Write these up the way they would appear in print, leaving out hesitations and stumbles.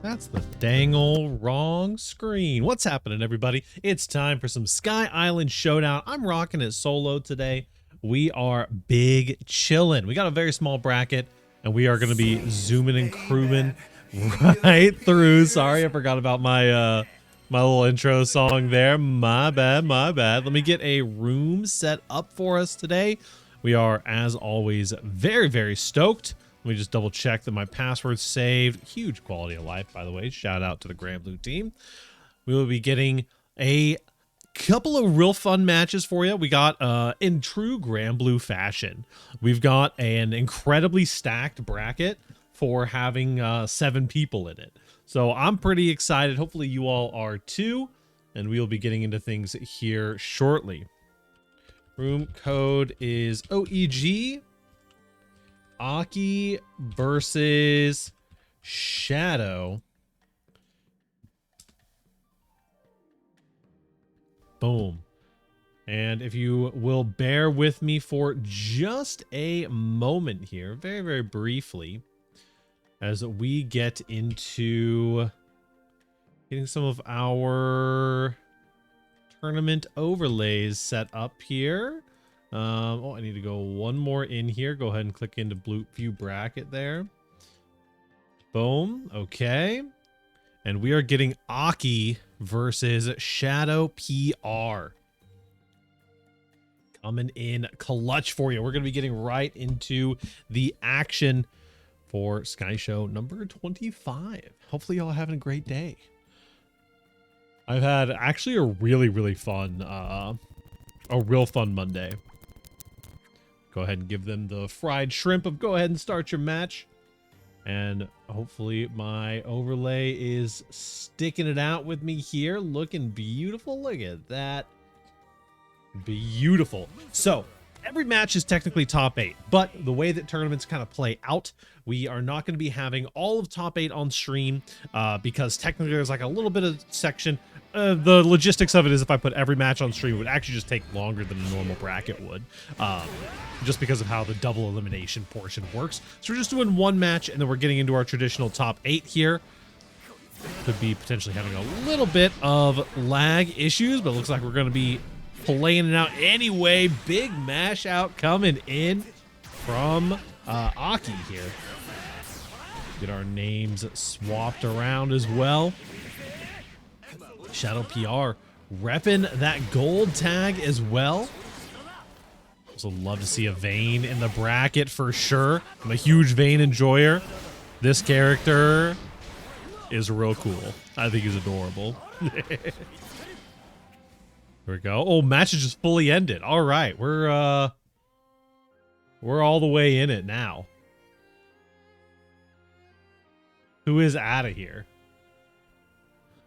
That's the dang old wrong screen. What's happening, everybody? It's time for some Sky Island Showdown. I'm rocking it solo today. We are big chillin'. We got a very small bracket, and we are going to be zooming and crewing right through. Sorry, I forgot about my my little intro song there. My bad, my bad. Let me get a room set up for us today. We are, as always, very, very stoked. Let me just double check that my password's saved. Huge quality of life, by the way. Shout out to the Grand Blue team. We will be getting a couple of real fun matches for you. We got, in true Grand Blue fashion, we've got an incredibly stacked bracket for having 7 people in it. So I'm pretty excited. Hopefully you all are too. And we will be getting into things here shortly. Room code is OEG. Aki versus Shadow. Boom. And if you will bear with me for just a moment here, very, very briefly, as we get into getting some of our tournament overlays set up here. Oh, I need to go one more in here. Go ahead and click into blue view bracket there. Boom. Okay. And we are getting Aki versus Shadow PR. Coming in clutch for you. We're going to be getting right into the action for Sky Show number 25. Hopefully y'all are having a great day. I've had actually a really, really fun, a real fun Monday. Go ahead and give them the fried shrimp of go ahead and start your match. And hopefully my overlay is sticking it out with me here. Looking beautiful. Look at that. Beautiful. So every match is technically top 8, but the way that tournaments kind of play out, we are not going to be having all of top 8 on stream because technically there's like a little bit of section. The logistics of it is if I put every match on stream, it would actually just take longer than a normal bracket would, just because of how the double elimination portion works. So we're just doing one match, and then we're getting into our traditional top 8 here. Could be potentially having a little bit of lag issues, but it looks like we're going to be playing it out anyway. Big mash out coming in from Aki here. Get our names swapped around as well. Shadow PR repping that gold tag as well. Also love to see a Vayne in the bracket for sure. I'm a huge Vayne enjoyer. This character is real cool. I think he's adorable. Here we go. Oh, match is just fully ended. All right, we're all the way in it now. Who is out of here?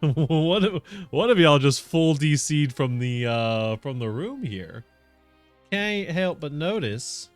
One of y'all just full DC'd from the room here. Can't help but notice.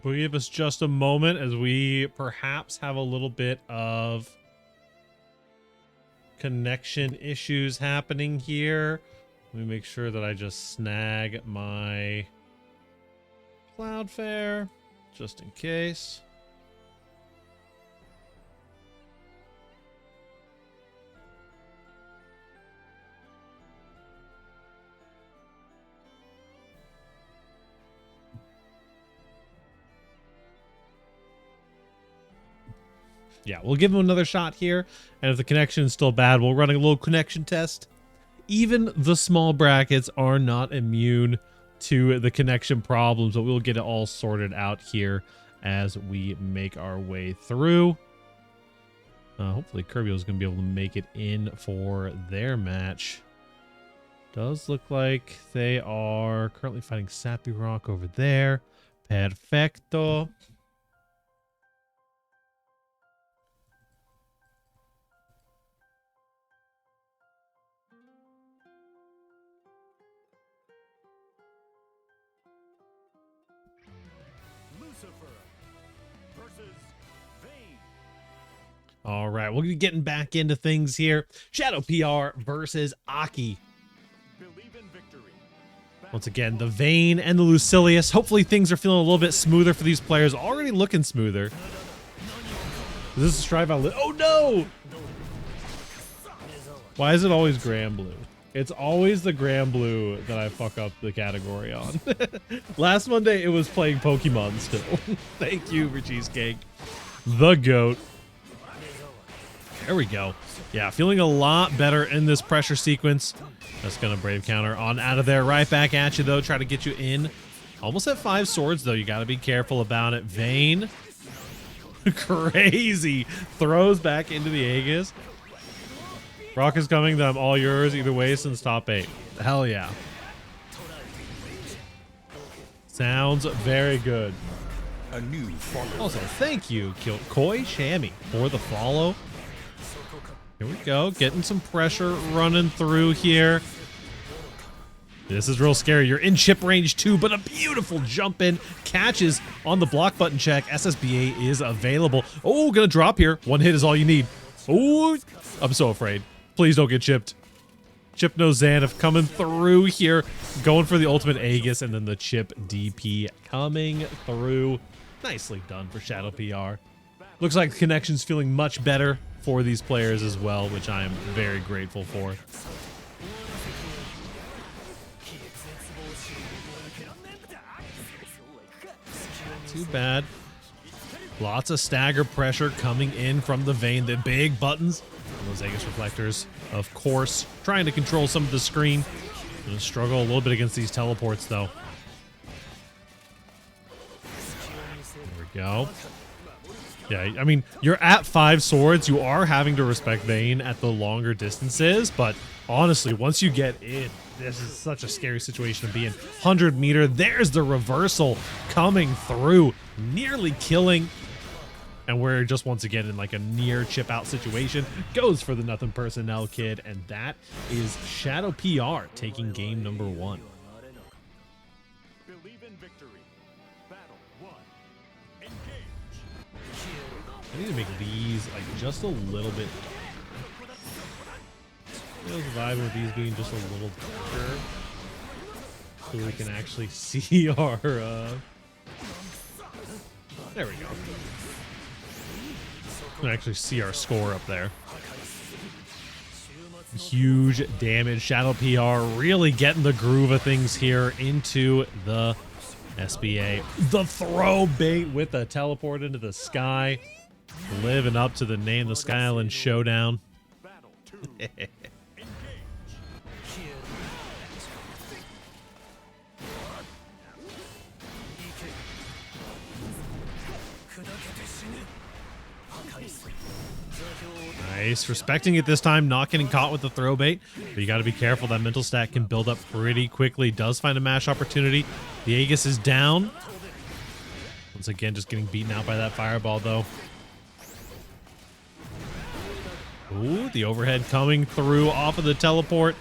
Give us just a moment as we perhaps have a little bit of connection issues happening here. Let me make sure that I just snag my Cloudflare just in case. Yeah, we'll give him another shot here. And if the connection is still bad, we'll run a little connection test. Even the small brackets are not immune to the connection problems, but we'll get it all sorted out here as we make our way through. Hopefully Kirby is going to be able to make it in for their match. Does look like they are currently fighting Sappy Rock over there. Perfecto. All right, we'll be getting back into things here. Shadow PR versus Aki. Once again, the Vayne and the Lucilius. Hopefully things are feeling a little bit smoother for these players. Already looking smoother. Is this a strive out? Oh no! Why is it always Grand Blue? It's always the Grand Blue that I fuck up the category on. Last Monday it was playing Pokemon still. Thank you for Cheesecake. The GOAT. There we go. Yeah, feeling a lot better in this pressure sequence. That's going to Brave Counter on out of there. Right back at you, though. Try to get you in. Almost at 5 swords, though. You got to be careful about it. Vayne. Crazy. Throws back into the Aegis. Rock is coming. Them all yours either way since top 8. Hell yeah. Sounds very good. A new Also, thank you, Koi Shammy, for the follow. Here we go, getting some pressure running through here. This is real scary. You're in chip range too, but a beautiful jump in. Catches on the block button check. SSBA is available. Oh, gonna drop here. One hit is all you need. Oh, I'm so afraid. Please don't get chipped. Chip no Zanif coming through here. Going for the ultimate Aegis and then the chip DP coming through. Nicely done for Shadow PR. Looks like the connection's feeling much better for these players as well, which I am very grateful for. Too bad. Lots of stagger pressure coming in from the Vayne. The big buttons. Those Aegis reflectors, of course, trying to control some of the screen. Gonna struggle a little bit against these teleports, though. There we go. Yeah, I mean, you're at 5 swords. You are having to respect Vayne at the longer distances, but honestly, once you get in, this is such a scary situation to be in. 100 meter, there's the reversal coming through, nearly killing. And we're just once again in like a near chip out situation. Goes for the nothing personnel kid, and that is Shadow PR taking game number 1. I need to make these like just a little bit. I was vibing with these being just a little darker, so we can actually see our. There we go. We can actually see our score up there. Huge damage. Shadow PR really getting the groove of things here into the SBA. The throw bait with a teleport into the sky. Living up to the name, the Sky Island Showdown. Nice, respecting it this time, not getting caught with the throw bait, but you got to be careful. That mental stack can build up pretty quickly. Does find a mash opportunity. The Aegis is down. Once again, just getting beaten out by that fireball, though. Ooh, the overhead coming through off of the teleport.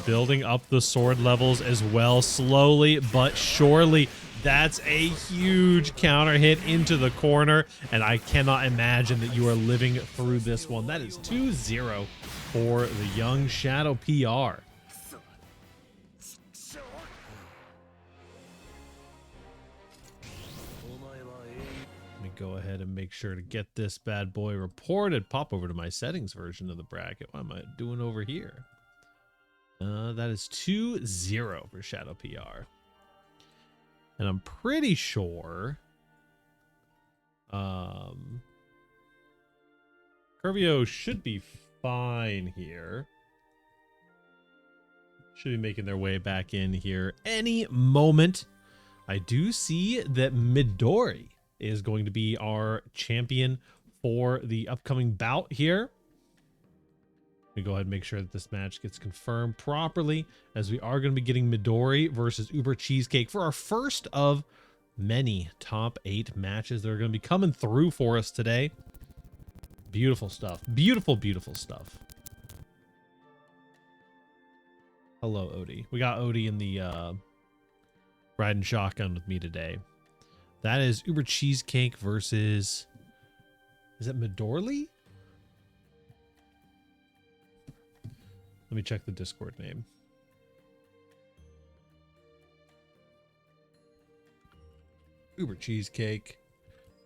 Building up the sword levels as well, slowly but surely. That's a huge counter hit into the corner, and I cannot imagine that you are living through this one. That is 2-0 for the young Shadow PR. Go ahead and make sure to get this bad boy reported. Pop over to my settings version of the bracket. What am I doing over here? That is 2-0 for Shadow PR. And I'm pretty sure Curvio should be fine here. Should be making their way back in here any moment. I do see that Midori is going to be our champion for the upcoming bout here. Let me go ahead and make sure that this match gets confirmed properly, as we are going to be getting Midori versus Uber Cheesecake for our first of many top 8 matches that are going to be coming through for us today. Beautiful stuff. Beautiful, beautiful stuff. Hello, Odie. We got Odie in the riding shotgun with me today. That is Uber Cheesecake versus... Is it Midori? Let me check the Discord name. Uber Cheesecake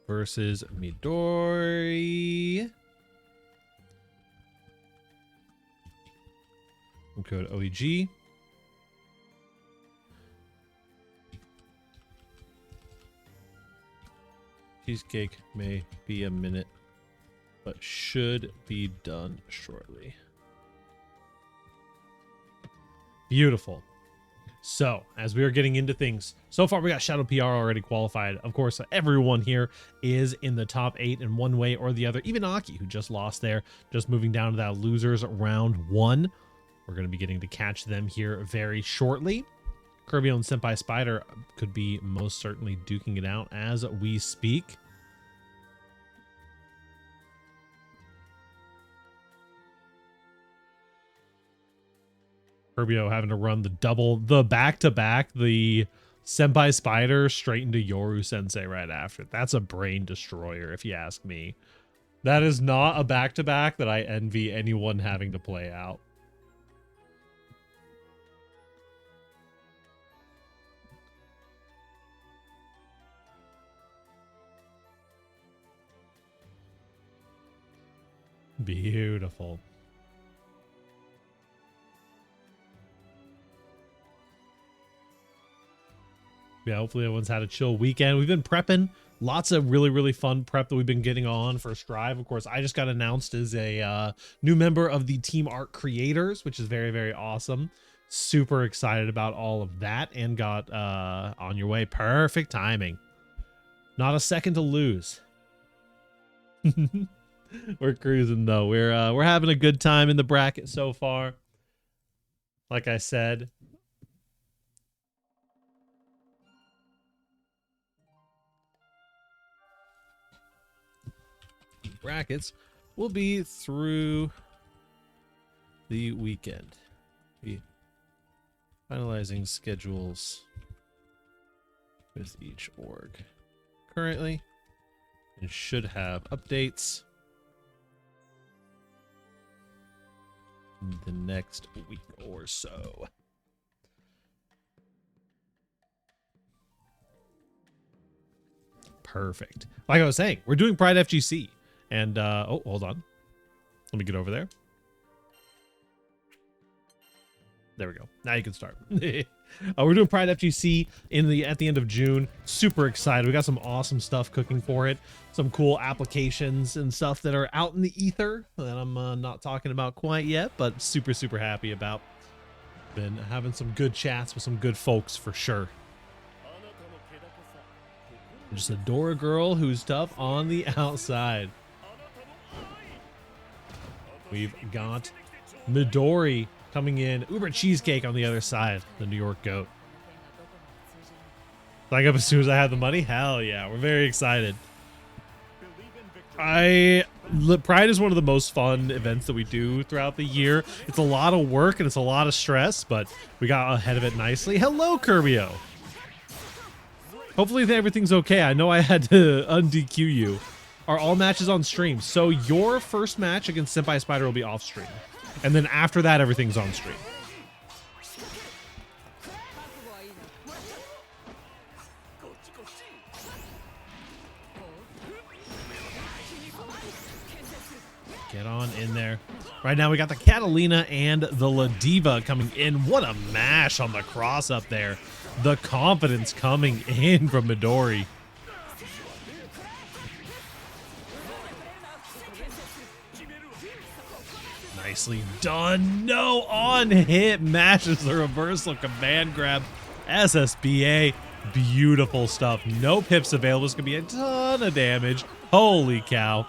versus Midori. Code OEG. Cheesecake may be a minute, but should be done shortly. Beautiful. So, as we are getting into things, so far we got Shadow PR already qualified. Of course, everyone here is in the top 8 in one way or the other. Even Aki, who just lost there, just moving down to that losers round 1. We're going to be getting to catch them here very shortly. Kirby and Senpai Spider could be most certainly duking it out as we speak. Kirbio having to run the back-to-back, the Senpai Spider straight into Yoru Sensei right after. That's a brain destroyer, if you ask me. That is not a back-to-back that I envy anyone having to play out. Beautiful. Yeah, hopefully everyone's had a chill weekend. We've been prepping. Lots of really, really fun prep that we've been getting on for Strive. Of course, I just got announced as a new member of the Team Art Creators, which is very, very awesome. Super excited about all of that, and got On Your Way. Perfect timing. Not a second to lose. We're cruising though. We're having a good time in the bracket so far. Like I said, brackets will be through the weekend. Be finalizing schedules with each org currently, and should have updates in the next week or so. Perfect. Like I was saying, we're doing Pride FGC. And, oh, hold on. Let me get over there. There we go. Now you can start. We're doing Pride FGC at the end of June. Super excited. We got some awesome stuff cooking for it. Some cool applications and stuff that are out in the ether that I'm not talking about quite yet, but super, super happy about. Been having some good chats with some good folks for sure. Just adore a girl who's tough on the outside. We've got Midori coming in. Uber Cheesecake on the other side. The New York Goat. Like up as soon as I have the money? Hell yeah. We're very excited. Pride is one of the most fun events that we do throughout the year. It's a lot of work and it's a lot of stress, but we got ahead of it nicely. Hello, Kirbio. Hopefully everything's okay. I know I had to un-DQ you. Are all matches on stream? So your first match against Senpai Spider will be off stream. And then after that, everything's on stream. Get on in there. Right now we got the Catalina and the La Diva coming in. What a mash on the cross up there. The confidence coming in from Midori. Nicely done. No on hit. Mashes the reversal. Command grab. SSBA. Beautiful stuff. No pips available. It's going to be a ton of damage. Holy cow.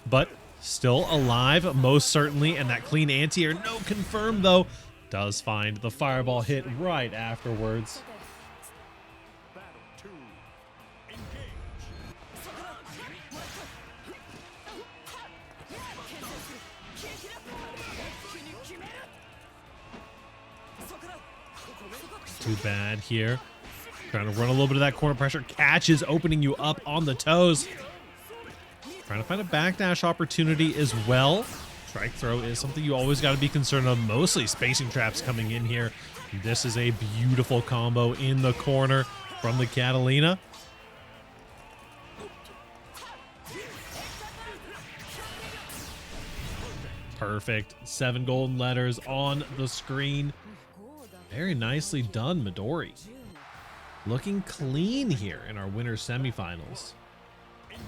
But still alive, most certainly. And that clean anti-air, no confirm though. Does find the fireball hit right afterwards. Too bad here. Trying to run a little bit of that corner pressure. Catches, opening you up on the toes. Trying to find a backdash opportunity as well. Strike throw is something you always got to be concerned of. Mostly spacing traps coming in here. This is a beautiful combo in the corner from the Catalina. Perfect. 7 golden letters on the screen. Very nicely done, Midori. Looking clean here in our winter semifinals. Not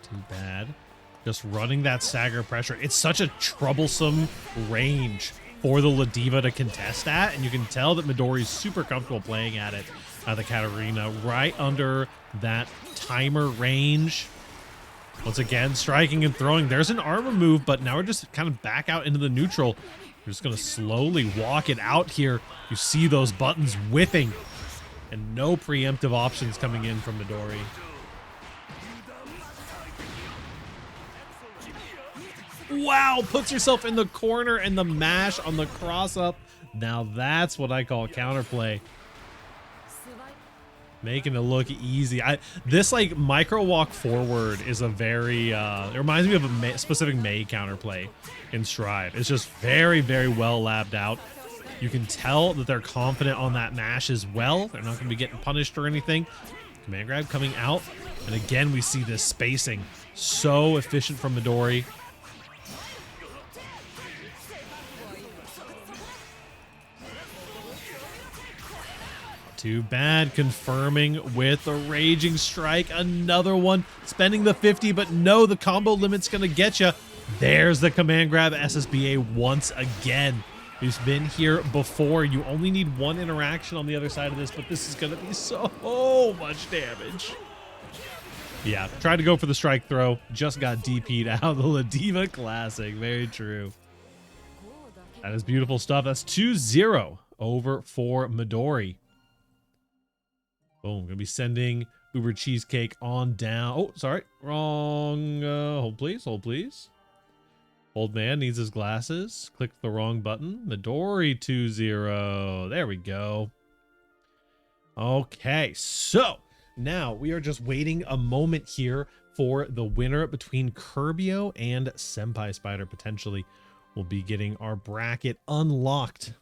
too bad. Just running that stagger pressure. It's such a troublesome range for the Ladiva to contest at, and you can tell that Midori's super comfortable playing at it. The Katarina right under that timer range. Once again, striking and throwing. There's an armor move, but now we're just kind of back out into the neutral. We're just going to slowly walk it out here. You see those buttons whipping, and no preemptive options coming in from Midori. Wow, puts yourself in the corner and the mash on the cross up. Now that's what I call counterplay. Making it look easy. This like micro walk forward is a very, it reminds me of a specific Mei counterplay in Strive. It's just very, very well labbed out. You can tell that they're confident on that mash as well. They're not going to be getting punished or anything. Command grab coming out. And again, we see this spacing. So efficient from Midori. Too bad. Confirming with a raging strike. Another one. Spending the 50, but no, the combo limit's going to get you. There's the command grab SSBA once again. He's been here before. You only need one interaction on the other side of this, but this is going to be so much damage. Yeah, tried to go for the strike throw. Just got DP'd out of the Ladiva Classic. Very true. That is beautiful stuff. That's 2-0 over for Midori. Boom, gonna be sending Uber Cheesecake on down. Oh, sorry, wrong. Hold please, hold please. Old man needs his glasses. Clicked the wrong button. Midori 2-0. There we go. Okay, so now we are just waiting a moment here for the winner between Curbio and Senpai Spider. Potentially, we'll be getting our bracket unlocked.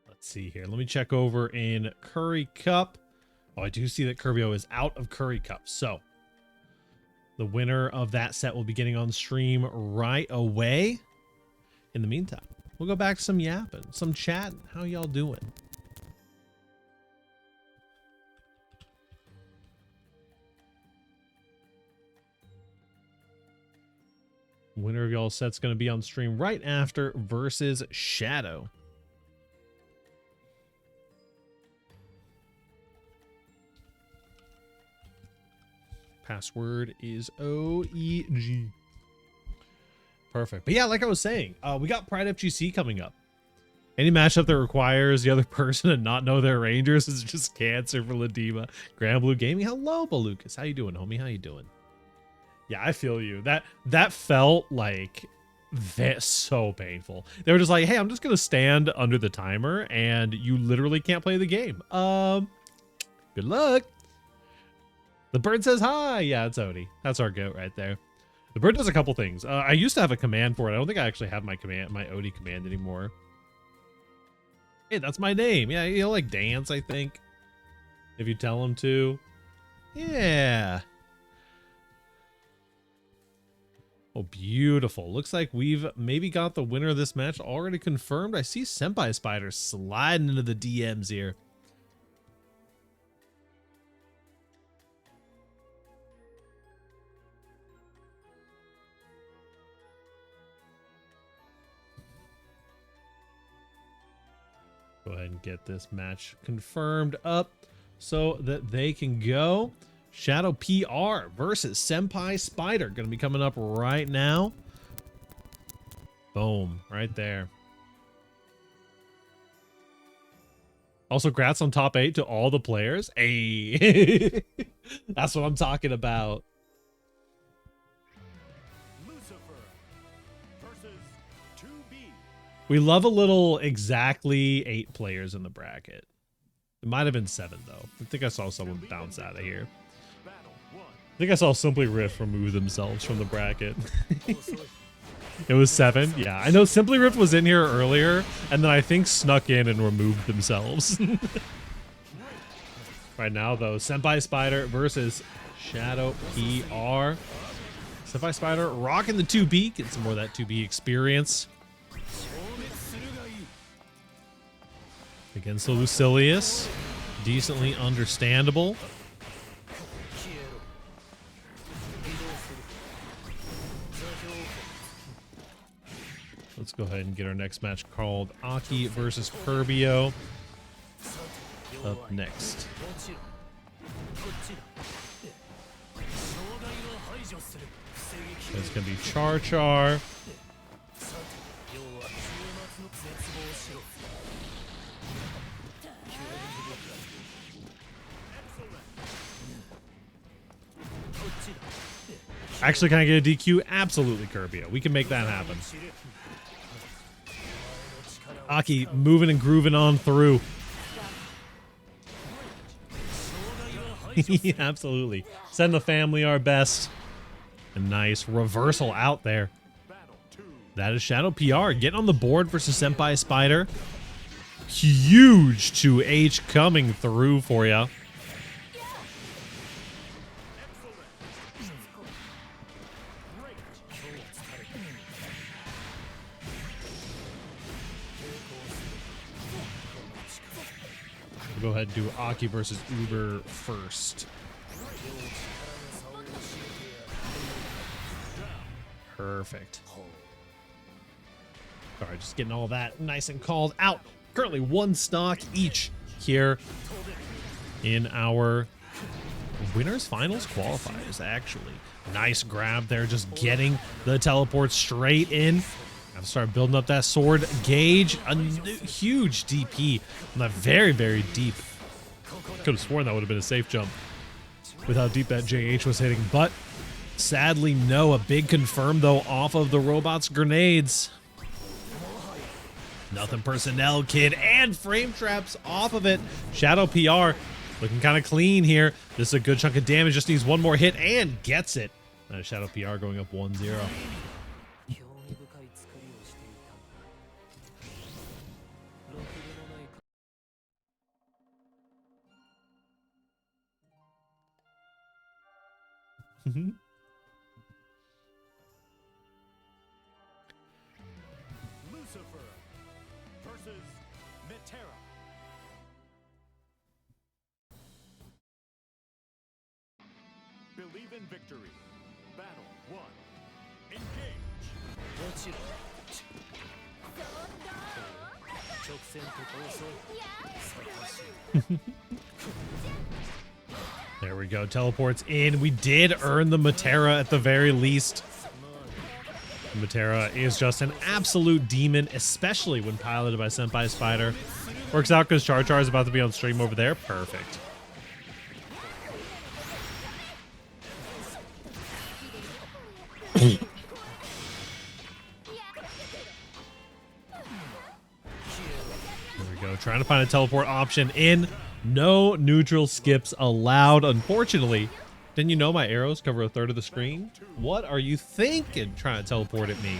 Let's see here. Let me check over in Curry Cup. Oh, I do see that Curbio is out of Curry Cup. So the winner of that set will be getting on stream right away. In the meantime, we'll go back to some yapping, some chatting. How y'all doing? Winner of y'all set's going to be on stream right after versus Shadow. Password is OEG. Perfect. But yeah, like I was saying, we got Pride FGC coming up. Any matchup that requires the other person to not know their Rangers is just cancer for Ladiva. Grand Blue Gaming. Hello, Balukas. How you doing, homie? How you doing? Yeah, I feel you. That felt like so painful. They were just like, hey, I'm just gonna stand under the timer and you literally can't play the game. Good luck. The bird says hi. Yeah, it's Odie. That's our goat right there. The bird does a couple things. I used to have a command for it. I don't think I actually have my Odie command anymore. Hey, that's my name. Yeah, he'll like dance, I think. if you tell him to. Yeah. Oh, beautiful. Looks like we've maybe got the winner of this match already confirmed. I see Senpai Spider sliding into the DMs here. Go ahead and get this match confirmed up so that they can go. Shadow PR versus Senpai Spider. Going to be coming up right now. Boom. Right there. Also, congrats on top 8 to all the players. Hey. That's what I'm talking about. We love a little exactly 8 players in the bracket. It might have been 7, though. I think I saw someone bounce out of here. I think I saw Simply Rift remove themselves from the bracket. It was 7. Yeah, I know Simply Rift was in here earlier, and then I think snuck in and removed themselves. Right now, though, Senpai Spider versus Shadow PR. Senpai Spider rocking the 2B. Get some more of that 2B experience. Against the Lucilius. Decently understandable. Let's go ahead and get our next match called Aki versus Curbio. Up next. It's going to be Char Char. Actually, can I get a DQ? Absolutely, Curbio. We can make that happen. Aki moving and grooving on through. Absolutely. Send the family our best. A nice reversal out there. That is Shadow PR getting on the board versus Senpai Spider. Huge 2H coming through for you. We'll go ahead and do Aki versus Uber first. Perfect. All right, just getting all that nice and called out. Currently 1 stock each here in our winners finals qualifiers, actually. Nice grab there, just getting the teleport straight in. I've started building up that sword gauge. A huge DP on that very, very deep. Could have sworn that would have been a safe jump with how deep that JH was hitting. But sadly, no. A big confirm, though, off of the robot's grenades. Nothing personnel, kid, and frame traps off of it. Shadow PR looking kind of clean here. This is a good chunk of damage. Just needs one more hit and gets it. Shadow PR going up 1-0. Lucifer versus Metera. Believe in victory. Battle 1. Engage. There we go. Teleports in. We did earn the Metera at the very least. Metera is just an absolute demon, especially when piloted by Senpai Spider. Works out because Char Char is about to be on stream over there. Perfect. There we go. Trying to find a teleport option in. No neutral skips allowed, unfortunately. Didn't you know my arrows cover a third of the screen? What are you thinking trying to teleport at me?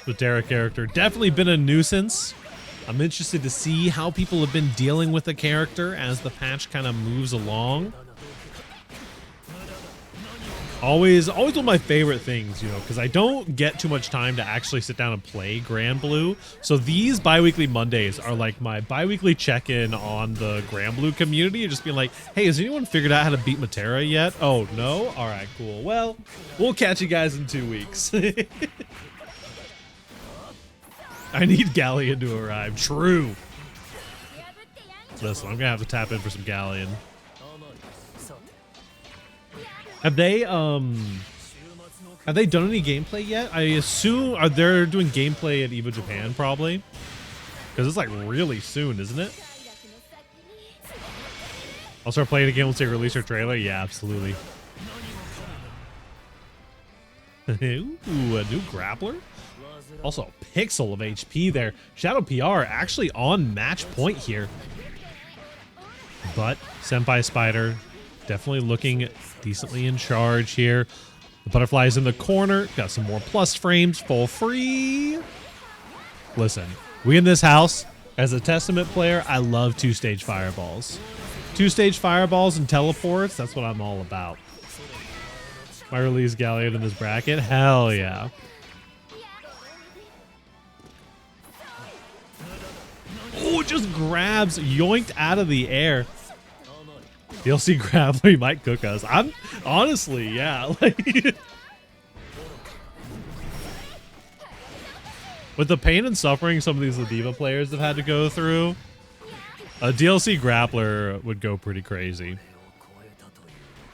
The Terra character. Definitely been a nuisance I'm interested to see how people have been dealing with the character as the patch kind of moves along. Always one of my favorite things, you know, because I don't get too much time to actually sit down and play Grand Blue. So these bi-weekly Mondays are like my bi-weekly check-in on the Grand Blue community and just being like, hey, has anyone figured out how to beat Matera yet? Oh, no? All right, cool. Well, we'll catch you guys in 2 weeks. I need Galleon to arrive. True. Listen, I'm going to have to tap in for some Galleon. Have they done any gameplay yet? I assume they're doing gameplay at EVO Japan probably, because it's like really soon, isn't it? I'll start playing again once they release their trailer. Yeah, absolutely. Ooh, a new grappler. Also a pixel of HP there. Shadow PR actually on match point here, but Senpai Spider definitely looking decently in charge here. The butterfly's in the corner. Got some more plus frames for free. Listen, we in this house, as a Testament player, I love two-stage fireballs. Two-stage fireballs and teleports, that's what I'm all about. My release Galleon in this bracket? Hell yeah. Oh, just grabs, yoinked out of the air. DLC Grappler, he might cook us. I'm honestly, yeah. Like, with the pain and suffering some of these Ladiva players have had to go through, a DLC Grappler would go pretty crazy.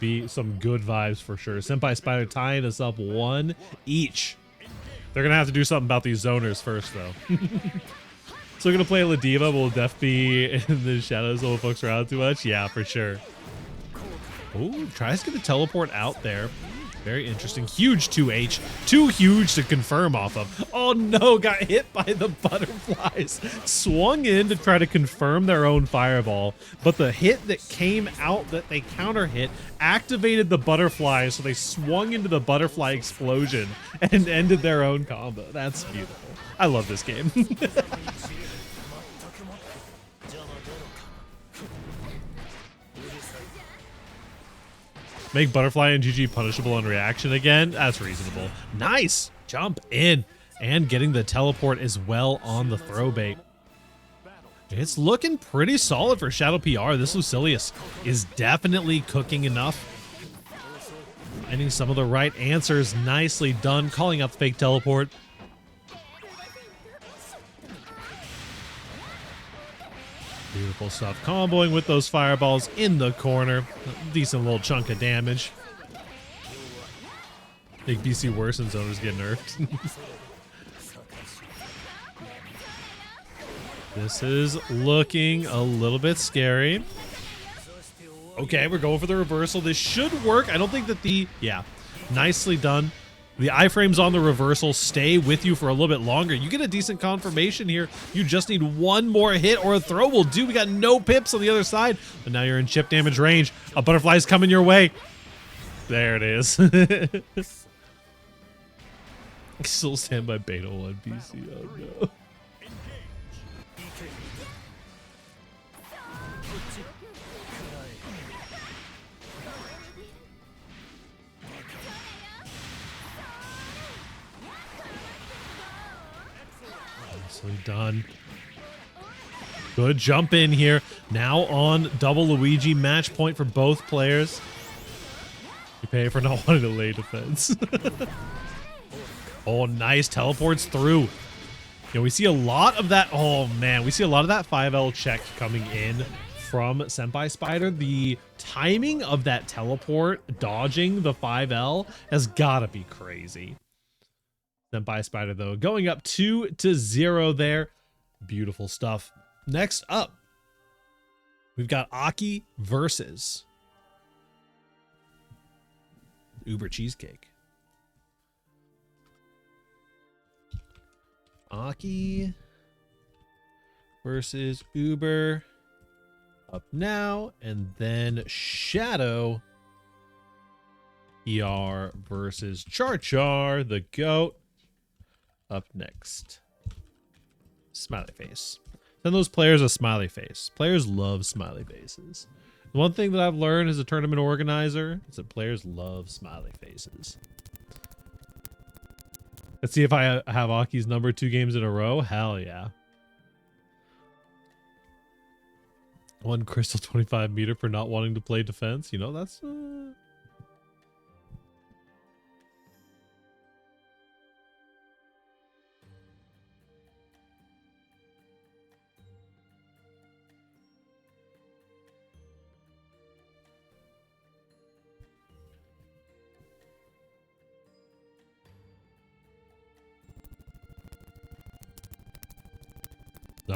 Be some good vibes for sure. Senpai Spider tying us up 1 each. They're gonna have to do something about these zoners first, though. So we're gonna play Ladiva. Will Def be in the shadows? Will folks around too much? Yeah, for sure. Oh, tries to get the teleport out there. Very interesting. Huge 2H. Too huge to confirm off of. Oh no, got hit by the butterflies. Swung in to try to confirm their own fireball, but the hit that came out that they counter hit activated the butterflies, so they swung into the butterfly explosion and ended their own combo. That's beautiful. I love this game. Make Butterfly and GG punishable on reaction again? That's reasonable. Nice! Jump in. And getting the teleport as well on the throw bait. It's looking pretty solid for Shadow PR. This Lucilius is definitely cooking enough. Finding some of the right answers. Nicely done. Calling out the fake teleport. Beautiful stuff. Comboing with those fireballs in the corner. Decent little chunk of damage. Make BC worse and zoners get nerfed. This is looking a little bit scary. Okay, we're going for the reversal. This should work. I don't think that yeah, nicely done. The iframes on the reversal stay with you for a little bit longer. You get a decent confirmation here. You just need one more hit or a throw will do. We got no pips on the other side, but now you're in chip damage range. A butterfly's coming your way. There it is. Still stand by beta 1 PC. Oh no. Done. Good jump in here. Now on double Luigi match point for both players. You pay for not wanting to lay defense. Oh, nice. Teleports through. You know, we see a lot of that. Oh, man. We see a lot of that 5L check coming in from Senpai Spider. The timing of that teleport dodging the 5L has got to be crazy. Senpai Spider, though, going up 2-0 there. Beautiful stuff. Next up, we've got Aki versus Uber Cheesecake. Aki versus Uber up now, and then Shadow ER versus Char Char, the GOAT, up next. Smiley face. Send those players a smiley face. Players love smiley faces. The one thing that I've learned as a tournament organizer is that players love smiley faces. Let's see if I have Aki's number 2 games in a row. Hell yeah. 1 crystal 25 meter for not wanting to play defense. You know, that's...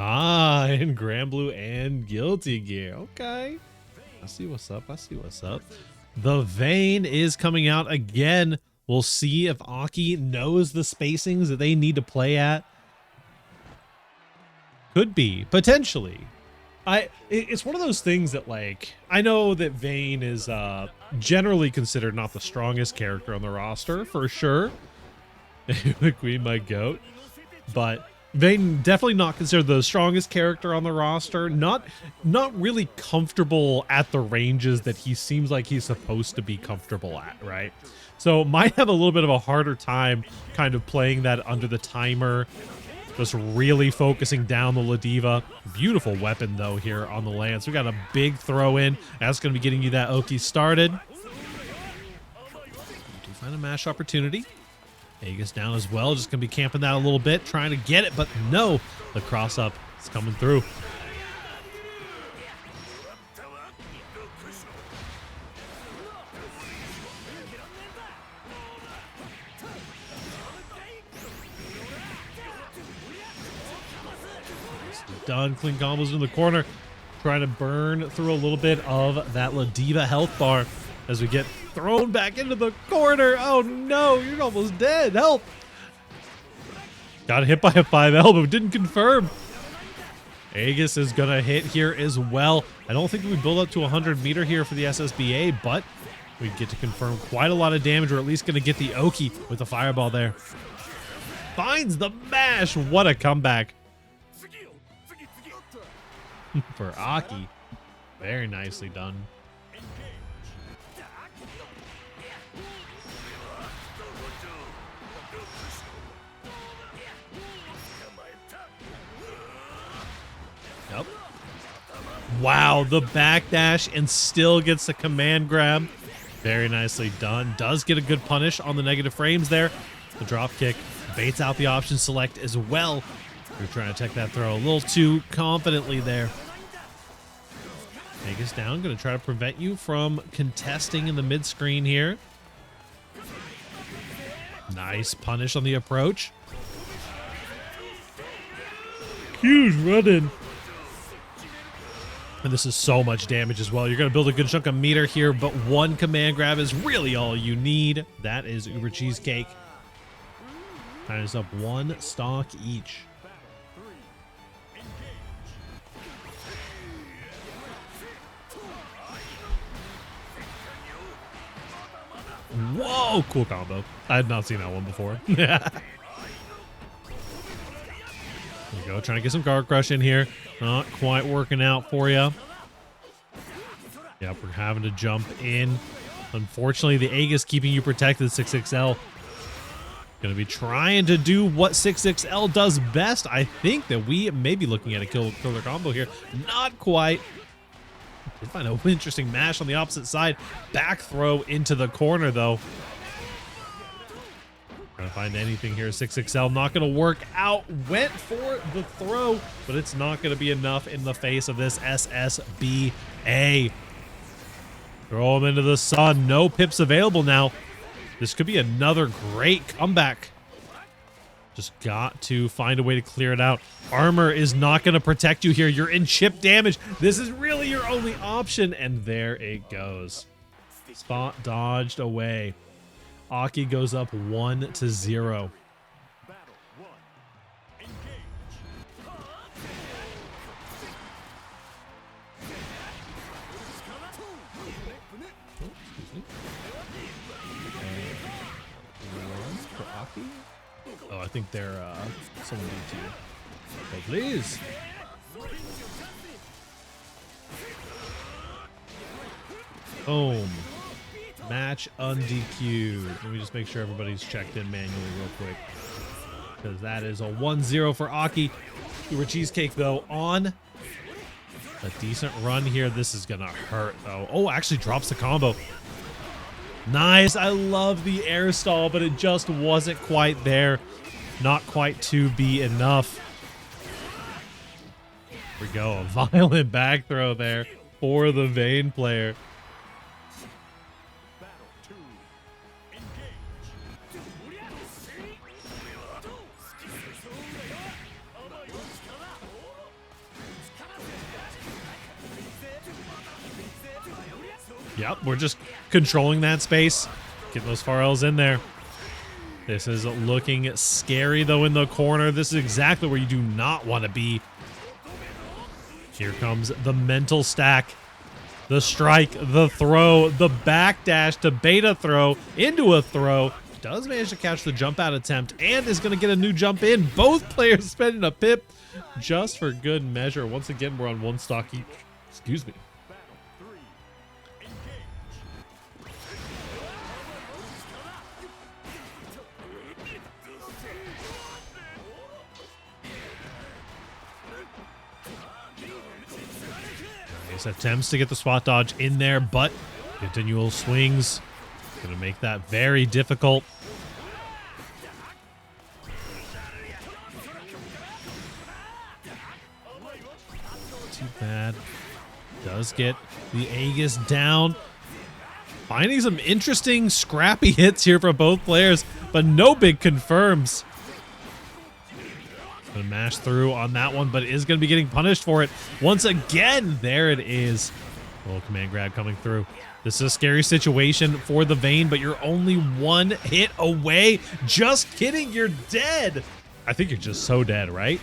Ah, in Grand Blue and Guilty Gear. Okay. I see what's up. I see what's up. The Vayne is coming out again. We'll see if Aki knows the spacings that they need to play at. Could be. Potentially. It's one of those things that, like, I know that Vayne is generally considered not the strongest character on the roster, for sure. Queen, my goat. But... Vayne definitely not considered the strongest character on the roster. Not really comfortable at the ranges that he seems like he's supposed to be comfortable at, right? So might have a little bit of a harder time kind of playing that under the timer. Just really focusing down the Ladiva. Beautiful weapon though here on the Lance. We got a big throw in. That's going to be getting you that Oki started. Do find a mash opportunity. Aegis down as well, just going to be camping that a little bit, trying to get it, but no, the cross up is coming through. Done, clean combos in the corner, trying to burn through a little bit of that Ladiva health bar as we get thrown back into the corner. Oh no, you're almost dead. Help. Got hit by a 5L, but didn't confirm. Aegis is going to hit here as well. I don't think we build up to 100 meter here for the SSBA, but we get to confirm quite a lot of damage. We're at least going to get the Oki with the fireball there. Finds the mash. What a comeback. For Aki. Very nicely done. Yep. Wow, the backdash and still gets the command grab. Very nicely done. Does get a good punish on the negative frames there. The drop kick baits out the option select as well. We're trying to take that throw a little too confidently there. Aegis down, going to try to prevent you from contesting in the mid screen here. Nice punish on the approach. Huge run-in. And this is so much damage as well. You're going to build a good chunk of meter here, but one command grab is really all you need. That is Uber Cheesecake. Tying us up 1 stock each. Whoa, cool combo. I had not seen that one before. There you go, trying to get some guard crush in here. Not quite working out for you. Yep, we're having to jump in. Unfortunately, the Aegis keeping you protected. 6XL going to be trying to do what 6XL does best. I think that we may be looking at a killer combo here. Not quite. Did find an interesting mash on the opposite side. Back throw into the corner, though. Trying to find anything here. 6XL not going to work out. Went for the throw, but it's not going to be enough in the face of this SSBA. Throw him into the sun. No pips available now. This could be another great comeback. Just got to find a way to clear it out. Armor is not going to protect you here. You're in chip damage. This is really your only option. And there it goes. Spot dodged away. Aki goes up 1-0. Oh, I think they're someone needs you. Oh, please. Boom. Match undq'd. Let me just make sure everybody's checked in manually real quick, because that is a 1-0 for Aki. Uber Cheesecake, though, on a decent run here. This is going to hurt, though. Oh, actually drops the combo. Nice. I love the air stall, but it just wasn't quite there. Not quite to be enough. Here we go. A violent back throw there for the Vayne player. Yep, we're just controlling that space. Getting those far L's in there. This is looking scary, though, in the corner. This is exactly where you do not want to be. Here comes the mental stack. The strike, the throw, the backdash to beta throw into a throw. Does manage to catch the jump out attempt and is going to get a new jump in. Both players spending a pip just for good measure. Once again, we're on one stock each. Excuse me. Attempts to get the spot dodge in there, but continual swings gonna make that very difficult. Too bad. Does get the Aegis down. Finding some interesting scrappy hits here for both players, but no big confirms. Gonna mash through on that one, but is gonna be getting punished for it once again. There it is. A little command grab coming through. This is a scary situation for the Vayne, but you're only one hit away. Just kidding, you're dead. I think you're just so dead, right?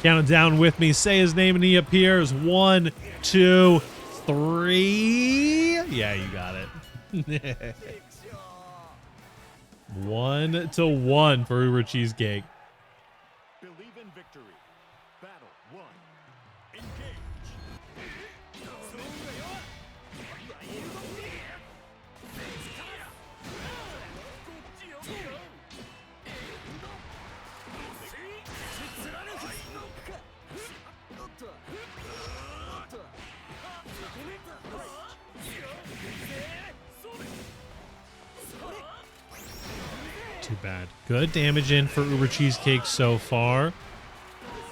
Count it down with me. Say his name and he appears. 1, 2, 3. Yeah, you got it. 1-1 for Uber Cheesecake. Believe in victory. Battle 1. Engage. Too bad. Good damage in for Uber Cheesecake so far.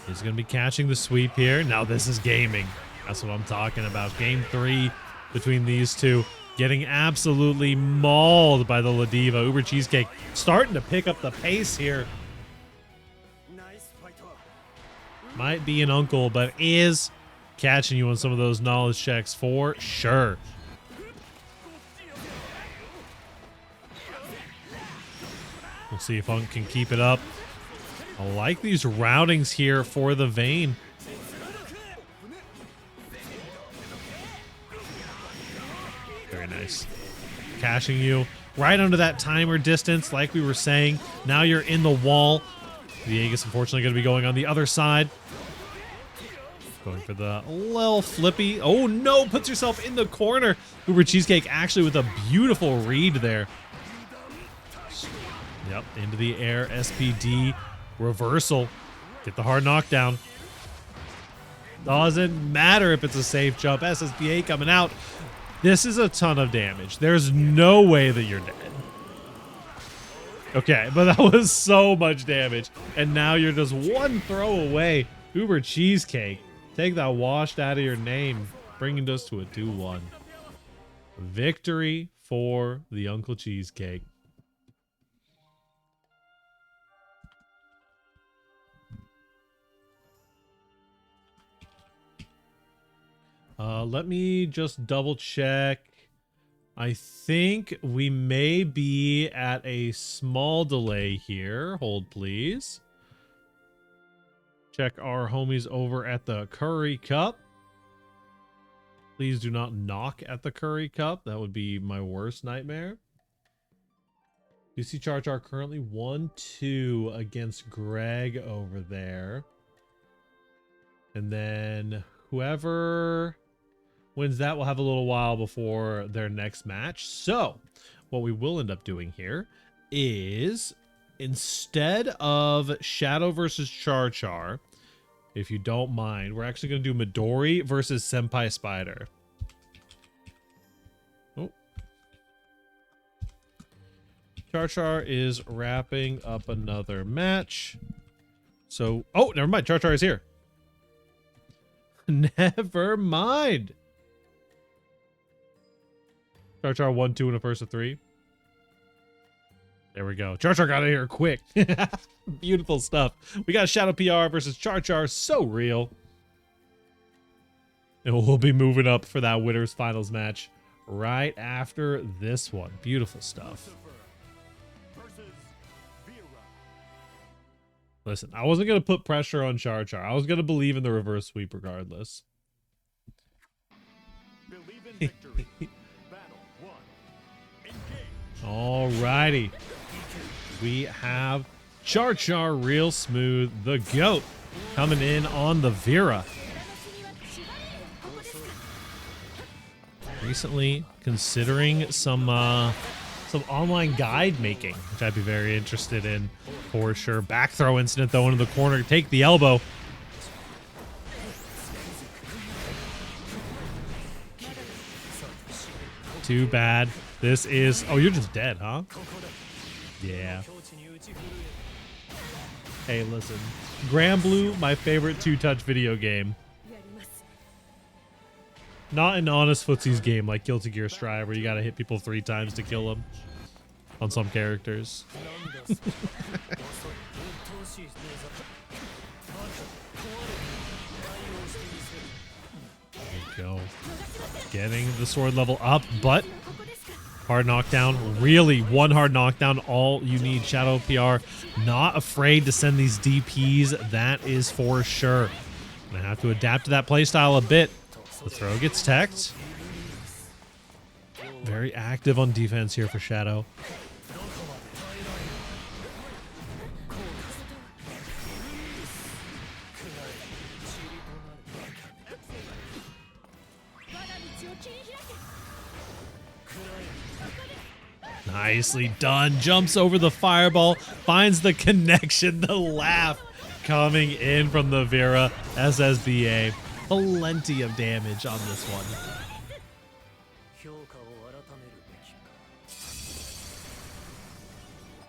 He's going to be catching the sweep here. Now this is gaming. That's what I'm talking about. Game 3 between these two. Getting absolutely mauled by the Ladiva. Uber Cheesecake starting to pick up the pace here. Might be an uncle, but is catching you on some of those knowledge checks for sure. We'll see if Unk can keep it up. I like these routings here for the Vayne. Very nice. Cashing you right under that timer distance, like we were saying. Now you're in the wall. The Aegis, unfortunately, going to be going on the other side. Going for the little flippy. Oh, no. Puts yourself in the corner. Uber Cheesecake actually with a beautiful read there. Yep, into the air. SPD reversal. Get the hard knockdown. Doesn't matter if it's a safe jump. SSBA coming out. This is a ton of damage. There's no way that you're dead. Okay, but that was so much damage. And now you're just one throw away. Uber Cheesecake. Take that washed out of your name. Bringing us to a 2-1. Victory for the Uncle Cheesecake. Let me just double check. I think we may be at a small delay here. Hold, please. Check our homies over at the Curry Cup. Please do not knock at the Curry Cup. That would be my worst nightmare. DC Charge are currently 1-2 against Greg over there. And then whoever wins that will have a little while before their next match. So what we will end up doing here is, instead of Shadow versus Char Char, if you don't mind, we're actually going to do Midori versus Senpai Spider. Oh. Char Char is wrapping up another match. So, oh, never mind. Char Char is here. Never mind. Char Char 1-2 in a first of 3. There we go. Char Char got out of here quick. Beautiful stuff. We got Shadow PR versus Char Char. So real. And we'll be moving up for that winners finals match right after this one. Beautiful stuff. Listen, I wasn't going to put pressure on Char Char. I was going to believe in the reverse sweep regardless. Believe in victory. Battle 1. Engage. Alrighty. We have Char Char Real Smooth, the GOAT, coming in on the Vera. Recently considering some online guide making, which I'd be very interested in for sure. Back throw incident though into the corner, take the elbow. Too bad. This is, oh, you're just dead, huh? Yeah. Hey, listen. Grand Blue, my favorite two-touch video game. Not an honest footsies game like Guilty Gear Strive, where you gotta hit people 3 times to kill them on some characters. There we go. Getting the sword level up, but hard knockdown. Really, one hard knockdown, all you need. Shadow PR not afraid to send these DPs, that is for sure. Gonna have to adapt to that playstyle a bit. The throw gets teched. Very active on defense here for Shadow. Nicely done. Jumps over the fireball, finds the connection, the laugh coming in from the Vera SSBA. Plenty of damage on this one.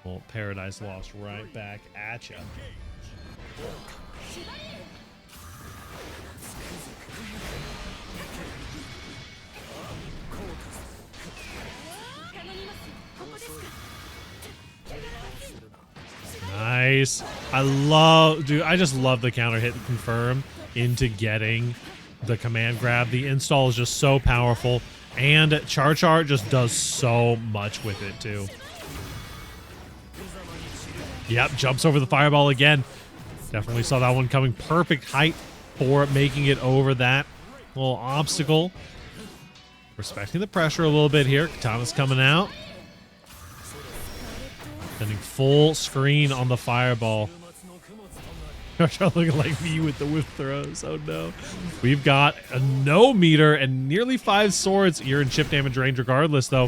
Well, Paradise Lost right back at ya. Nice. I just love the counter hit and confirm into getting the command grab. The install is just so powerful, and Char Char just does so much with it too. Yep, jumps over the fireball again. Definitely saw that one coming. Perfect height for making it over that little obstacle. Respecting the pressure a little bit here. Katana's coming out. Sending full screen on the fireball. Looking like me with the whip throws. Oh no. We've got a no meter and nearly 5 swords. You're in chip damage range regardless though.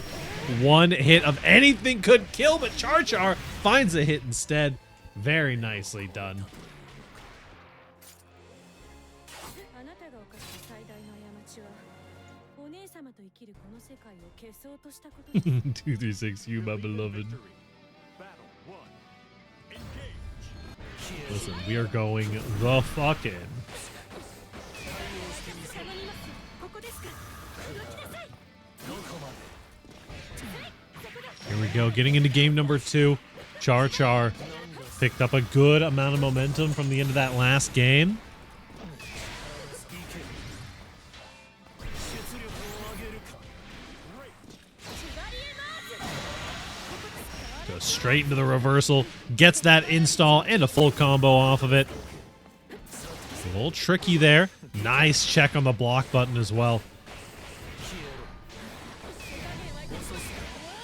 One hit of anything could kill, but Char Char finds a hit instead. Very nicely done. 236, you my beloved. Listen, we are going the fucking. Here we go, getting into game number 2. Char Char picked up a good amount of momentum from the end of that last game. Goes straight into the reversal, gets that install and a full combo off of it. A little tricky there. Nice check on the block button as well.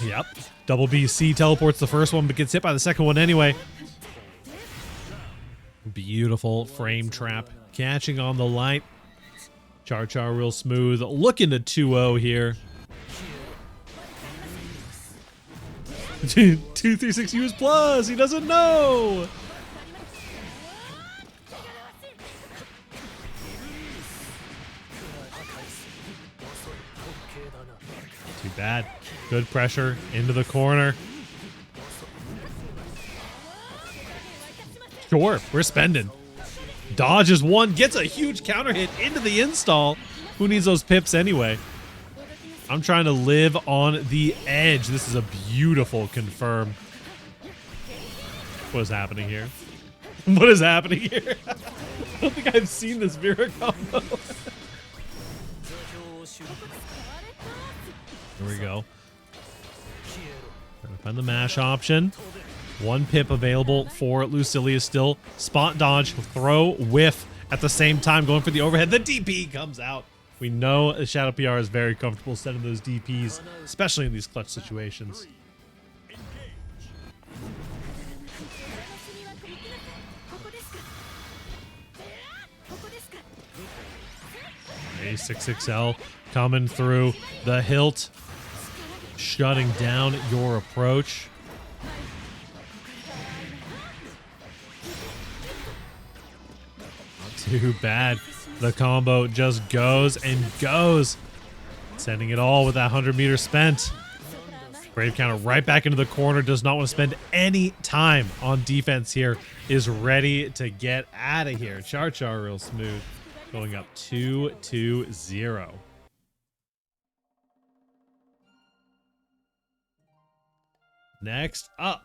Yep. Double BC teleports the first one, but gets hit by the second one anyway. Beautiful frame trap catching on the line. Char real smooth. Looking to 2-0 here. 236 US plus. He doesn't know. Too bad. Good pressure into the corner. Sure, we're spending. Dodges one, gets a huge counter hit into the install. Who needs those pips anyway? I'm trying to live on the edge. This is a beautiful confirm. What is happening here? What is happening here? I don't think I've seen this Vera combo. Here we go. Gonna find the mash option. One pip available for Lucilia still. Spot dodge, throw, whiff at the same time, going for the overhead. The DP comes out. We know Shadow PR is very comfortable sending those DPs, especially in these clutch situations. A6XL coming through the hilt, shutting down your approach. Not too bad. The combo just goes and goes, sending it all with that 100-meter spent. Brave counter right back into the corner. Does not want to spend any time on defense here. Is ready to get out of here. Char real smooth. Going up 2-0. Next up.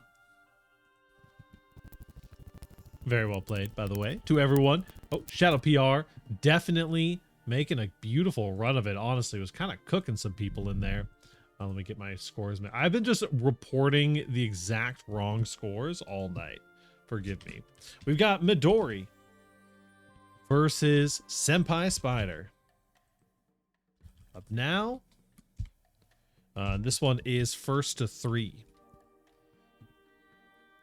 Very well played, by the way, to everyone. Oh, Shadow PR definitely making a beautiful run of it. Honestly, was kind of cooking some people in there. Let me get my scores. I've been just reporting the exact wrong scores all night. Forgive me. We've got Midori versus Senpai Spider. Up now. This one is first to 3.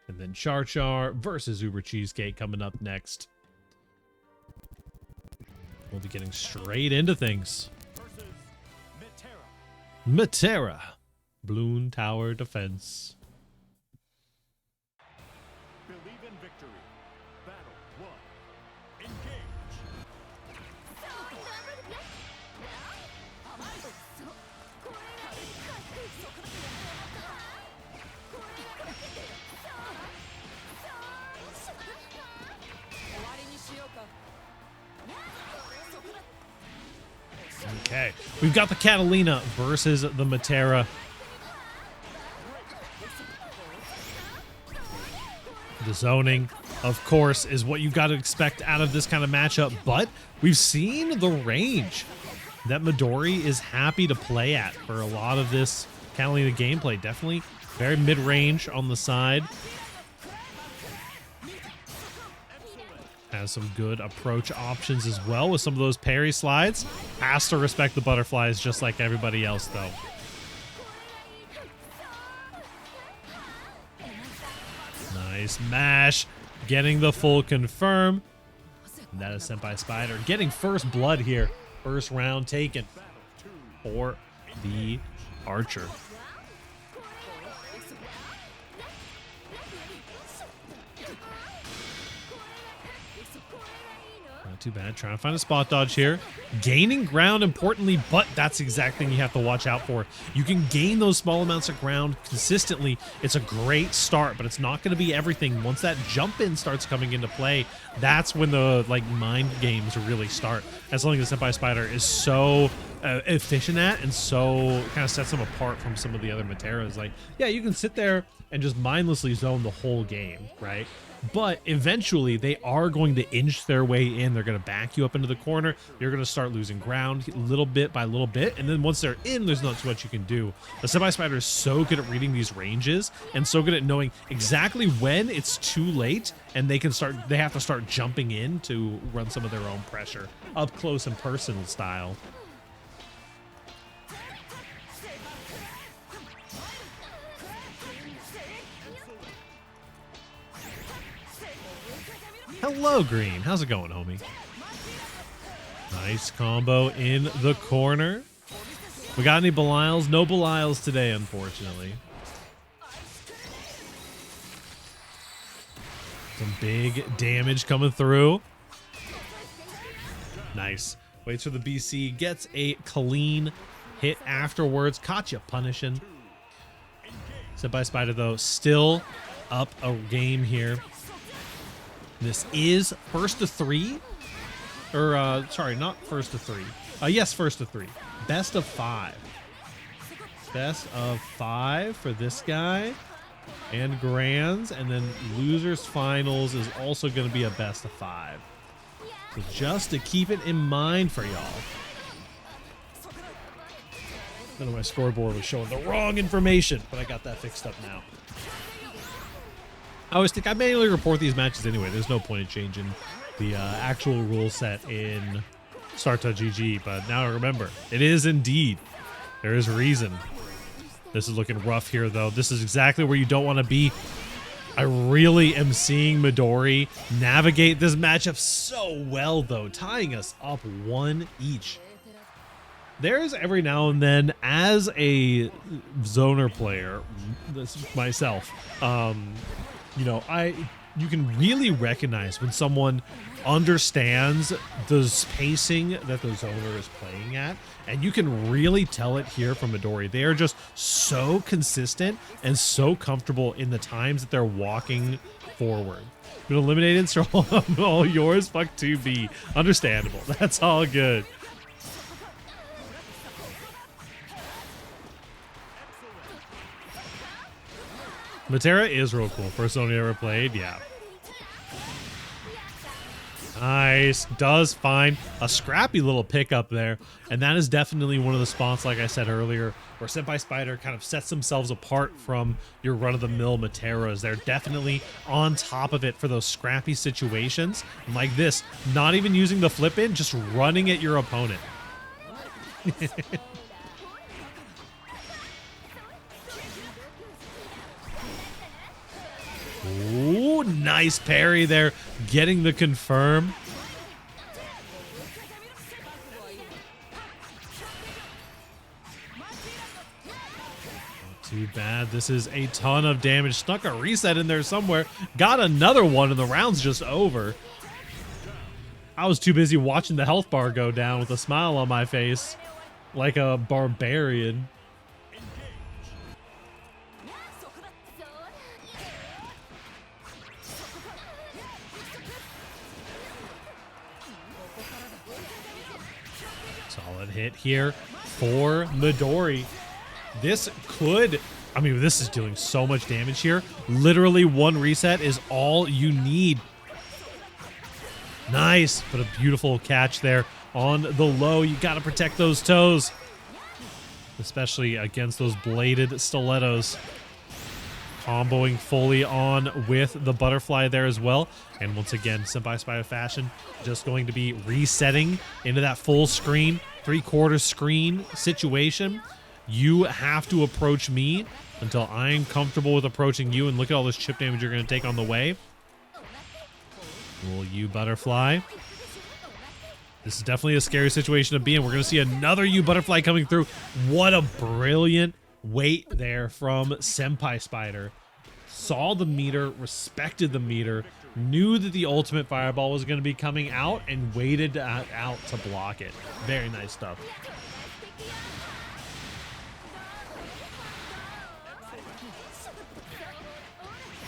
And then Char versus Uber Cheesecake coming up next. We'll be getting straight into things. Matera. Bloon Tower Defense. Believe in victory. Battle 1. Engage. Okay, we've got the Catalina versus the Matera. The zoning, of course, is what you got to expect out of this kind of matchup, but we've seen the range that Midori is happy to play at for a lot of this Catalina gameplay. Definitely very mid-range on the side. Has some good approach options as well with some of those parry slides. Has to respect the butterflies just like everybody else, though. Nice mash. Getting the full confirm. And that is Senpai Spider getting first blood here. First round taken for the Archer. Not too bad. Trying to find a spot dodge here. Gaining ground, importantly, but that's the exact thing you have to watch out for. You can gain those small amounts of ground consistently. It's a great start, but it's not going to be everything. Once that jump in starts coming into play, that's when the mind games really start. That's something that Senpai Spider is so efficient at and so kind of sets them apart from some of the other Materas. Like, yeah, you can sit there and just mindlessly zone the whole game, right? But eventually they are going to inch their way in. They're going to back you up into the corner. You're going to start losing ground little bit by little bit. And then once they're in, there's not too much you can do. The Senpai Spider is so good at reading these ranges and so good at knowing exactly when it's too late and they have to start jumping in to run some of their own pressure up close and personal style. Hello, Green. How's it going, homie? Nice combo in the corner. We got any Belials? No Belials today, unfortunately. Some big damage coming through. Nice. Waits for the BC. Gets a clean hit afterwards. Caught you punishing. Senpai Spider, though, still up a game here. This is first to 3. Or, sorry, not first to 3. Yes, first to 3. Best of 5. Best of 5 for this guy. And grands. And then losers finals is also going to be a best of 5. So just to keep it in mind for y'all. I know my scoreboard was showing the wrong information, but I got that fixed up now. I always think I manually report these matches anyway. There's no point in changing the actual rule set in Start.gg, but now I remember, it is indeed. There is reason. This is looking rough here, though. This is exactly where you don't want to be. I really am seeing Midori navigate this matchup so well, though, tying us up 1 each. There's every now and then, as a zoner player, myself, you know, you can really recognize when someone understands the pacing that the zoner is playing at, and you can really tell it here from Midori. They are just so consistent and so comfortable in the times that they're walking forward. Been eliminated, so all yours, fuck 2B. Understandable. That's all good. Matera is real cool. First one we ever played, yeah. Nice. Does find a scrappy little pickup there. And that is definitely one of the spots, like I said earlier, where Senpai Spider kind of sets themselves apart from your run-of-the-mill Materas. They're definitely on top of it for those scrappy situations. And like this, not even using the flip-in, just running at your opponent. Ooh, nice parry there, getting the confirm. Not too bad. This is a ton of damage. Snuck a reset in there somewhere. Got another one, and the round's just over. I was too busy watching the health bar go down with a smile on my face like a barbarian. Solid hit here for Midori. This could, I mean, this is doing so much damage here. Literally one reset is all you need. Nice, but a beautiful catch there on the low. You got to protect those toes, especially against those bladed stilettos. Comboing fully on with the butterfly there as well. And once again, Senpai Spider fashion, just going to be resetting into that full screen, 3/4 screen situation. You have to approach me until I'm comfortable with approaching you. And look at all this chip damage you're going to take on the way. Will you butterfly? This is definitely a scary situation to be in. We're going to see another U butterfly coming through. What a brilliant wait there from Senpai Spider. Saw the meter, respected the meter, knew that the ultimate fireball was going to be coming out, and waited out to block it. Very nice stuff.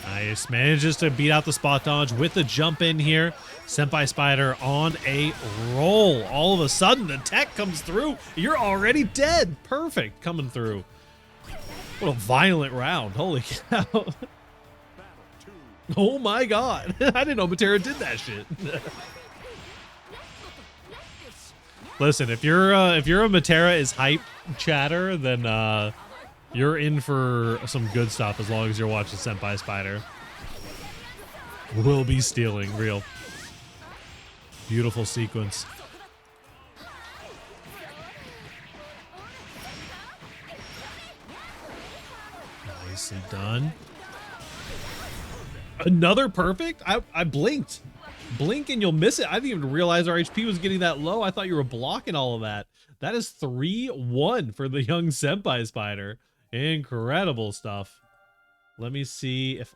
Nice. Manages to beat out the spot dodge with the jump in here. Senpai Spider on a roll. All of a sudden, the tech comes through. You're already dead. Perfect. Coming through. What a violent round. Holy cow. Oh my god. I didn't know Matera did that shit. Listen, if you're a Matera is hype chatter, then you're in for some good stuff as long as you're watching Senpai Spider. We'll be stealing, real. Beautiful sequence. Nicely done. Another perfect? I blinked. blink and you'll miss it. I didn't even realize our HP was getting that low. I thought you were blocking all of that. That is 3-1 for the young Senpai Spider. Incredible stuff. Let me see if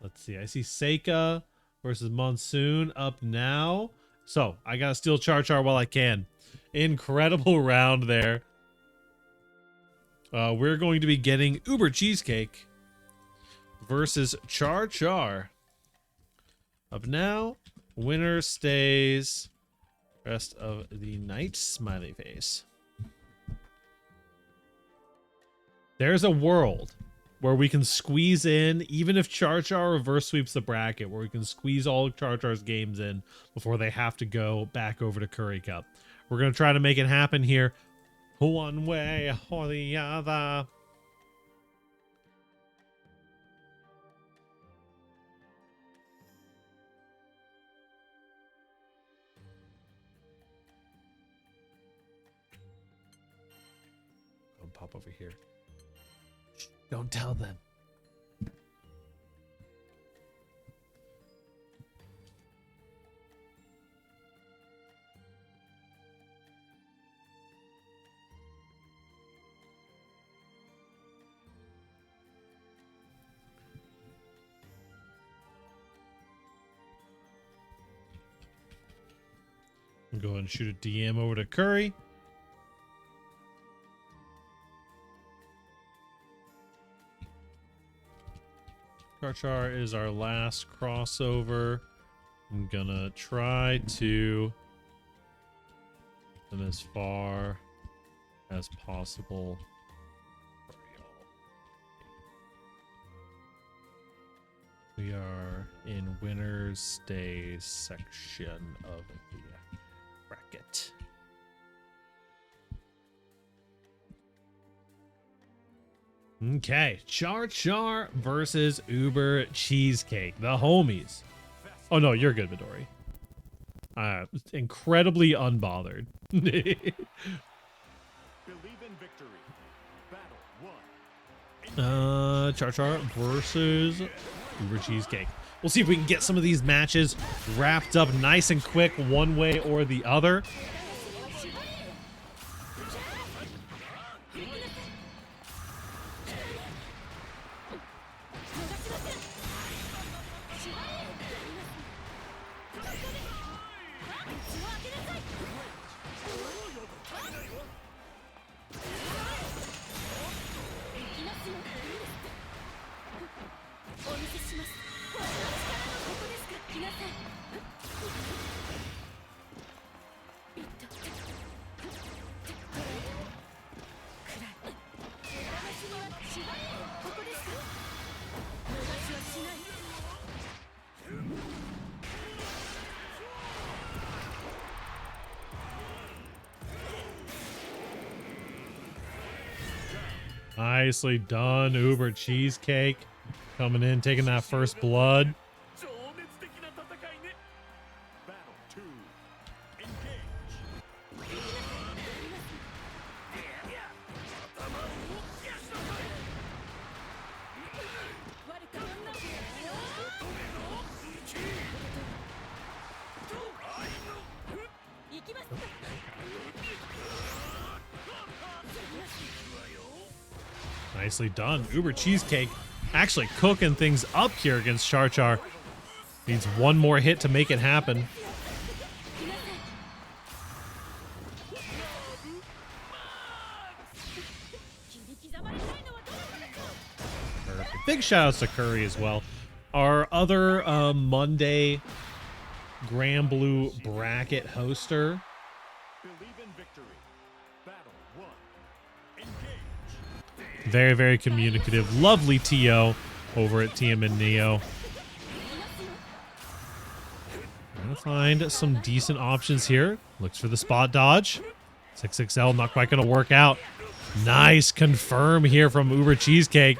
let's see. I see Seika versus Monsoon up now. So I gotta steal Char while I can. Incredible round there. We're going to be getting Uber Cheesecake versus Char. Up now, winner stays. Rest of the night, smiley face. There's a world where we can squeeze in, even if Char reverse sweeps the bracket, where we can squeeze all of Char's games in before they have to go back over to Curry Cup. We're going to try to make it happen here one way or the other. I'll pop over here. Shh, don't tell them. Go ahead and shoot a DM over to Curry. Char is our last crossover. I'm gonna try to get them as far as possible. We are in winners stays section of the bracket. Okay, Char versus Uber Cheesecake, the homies. Oh no, you're good, Midori. Incredibly unbothered. Believe in victory. Battle 1. Char versus Uber Cheesecake. We'll see if we can get some of these matches wrapped up nice and quick, one way or the other. Nicely done, Uber Cheesecake. Coming in, taking that first blood. Battle 2. Engage. Nicely done. Uber Cheesecake actually cooking things up here against Char. Needs one more hit to make it happen. Perfect. Big shout outs to Curry as well. Our other Monday Grand Blue bracket hoster. Believe in victory. Battle 1. Engage. Very, very communicative. Lovely TO over at TM and Neo. Gonna find some decent options here. Looks for the spot dodge. 6XL not quite gonna work out. Nice confirm here from Uber Cheesecake.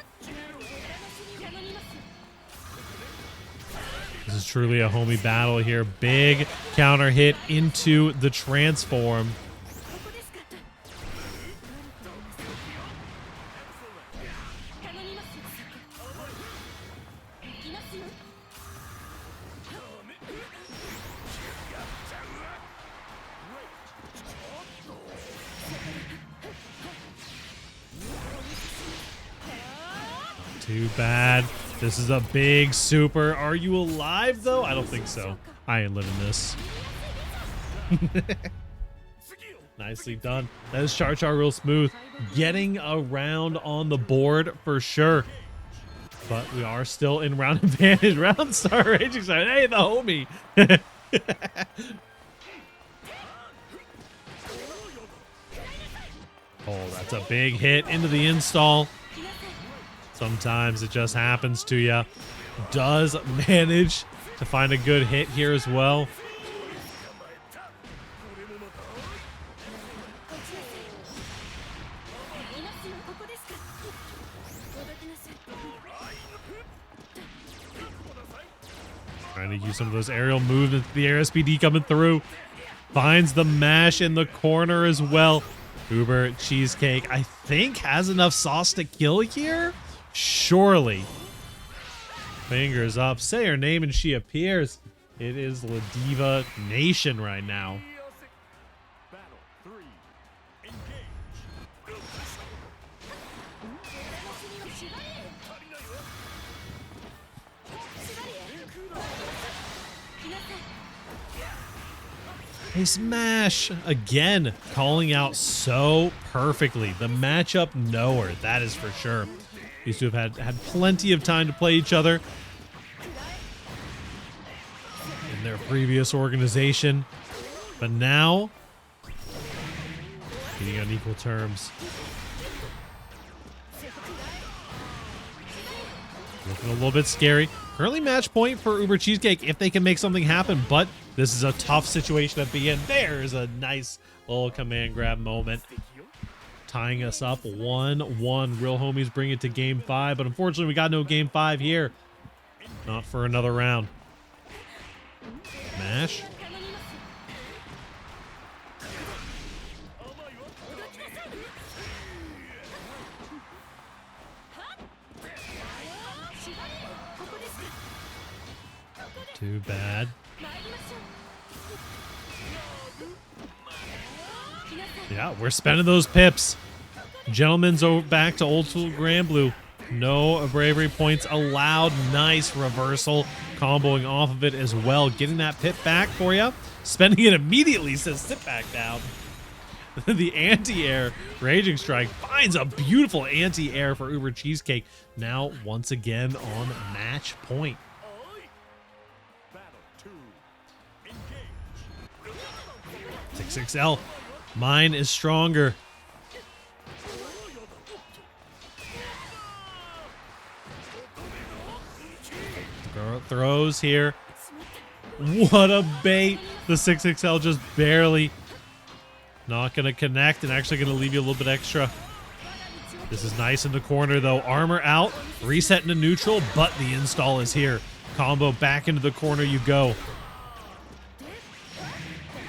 This is truly a homie battle here. Big counter hit into the transform. Too bad. This is a big super. Are you alive, though? I don't think so. I ain't living this. Nicely done. That is Char Char real smooth. Getting around on the board for sure. But we are still in round advantage. Round star Raging Star. Hey, the homie. Oh, that's a big hit into the install. Sometimes it just happens to you. Does manage to find a good hit here as well. Trying to use some of those aerial movements. The air SPD coming through. Finds the mash in the corner as well. Uber Cheesecake, I think, has enough sauce to kill here. Surely. Fingers up. Say her name and she appears. It is Ladiva Nation right now. Battle 3. Engage. Hey, Smash again, calling out so perfectly. The matchup knower, that is for sure. These two have had plenty of time to play each other in their previous organization, but now being on equal terms. Looking a little bit scary. Currently match point for Uber Cheesecake if they can make something happen, but this is a tough situation to be in. There's a nice little command grab moment. Tying us up 1-1. Real homies bring it to game 5, but unfortunately we got no game 5 here. Not for another round. Mash. Too bad. Yeah, we're spending those pips. Gentlemen's back to old school Grand Blue. No bravery points allowed. Nice reversal. Comboing off of it as well. Getting that pip back for you. Spending it immediately says sit back down. The anti-air Raging Strike finds a beautiful anti-air for Uber Cheesecake. Now once again on match point. Battle 2. Engage. 6XL. Mine is stronger. Throws here. What a bait. The 6XL just barely. Not going to connect and actually going to leave you a little bit extra. This is nice in the corner though. Armor out. Reset into neutral, but the install is here. Combo back into the corner you go.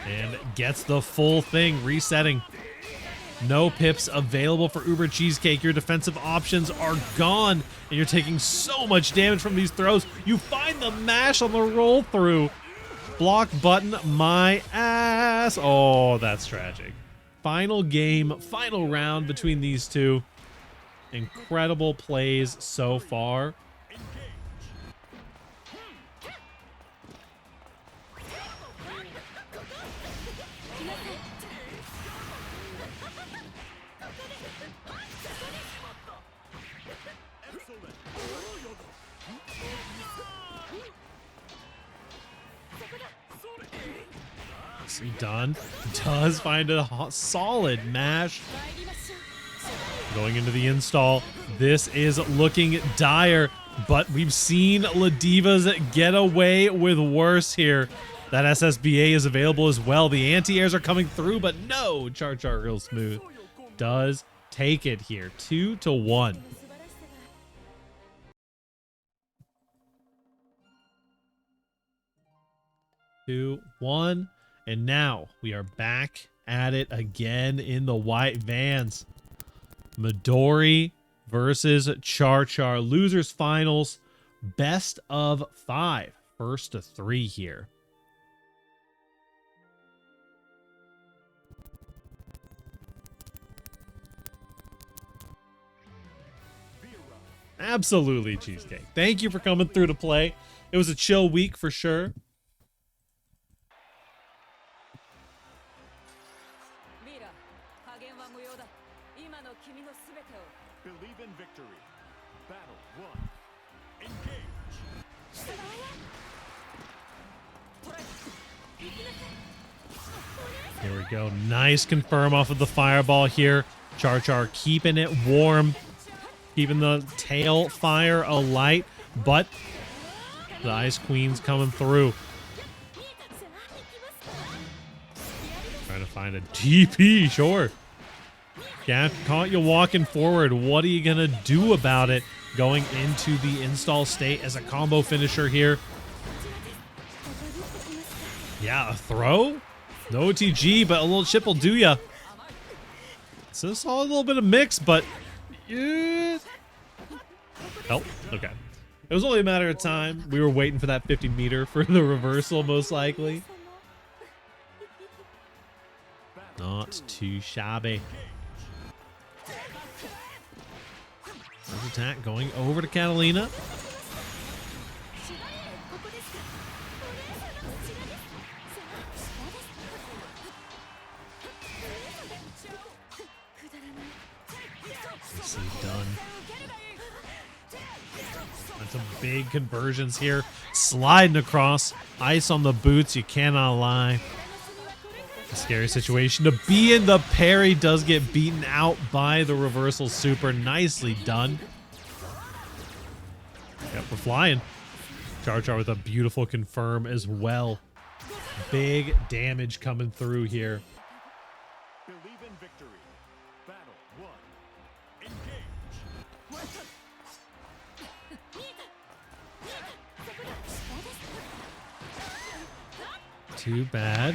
And gets the full thing, resetting. No pips available for Uber Cheesecake. Your defensive options are gone, and you're taking so much damage from these throws. You find the mash on the roll through. Block button, my ass. Oh, that's tragic. Final game, final round between these two. Incredible plays so far. Done. Does find a solid mash. Going into the install. This is looking dire, but we've seen Ladivas get away with worse here. That SSBA is available as well. The anti-airs are coming through, but no, Char Char real smooth. Does take it here. 2-1. Two, one. And now we are back at it again in the white vans. Midori versus Char Char. Losers finals. Best of 5. First to 3 here. Absolutely cheesecake. Thank you for coming through to play. It was a chill week for sure. Believe in victory. Battle 1. Engage. Here we go. Nice confirm off of the fireball here. Char keeping it warm. Keeping the tail fire alight. But the Ice Queen's coming through. Trying to find a TP, sure. Yeah, caught you walking forward. What are you going to do about it? Going into the install state as a combo finisher here. Yeah, a throw? No OTG, but a little chip will do ya. So this all a little bit of mix, but... Yeah. Oh, okay. It was only a matter of time. We were waiting for that 50 meter for the reversal, most likely. Not too shabby. First attack going over to Catalina. Nicely done. And some big conversions here. Sliding across. Ice on the boots, you cannot lie. A scary situation to be in. The parry does get beaten out by the reversal super. Nicely done. Yep, we're flying. Char with a beautiful confirm as well. Big damage coming through here. Believe in victory. Battle 1. Engage. Too bad.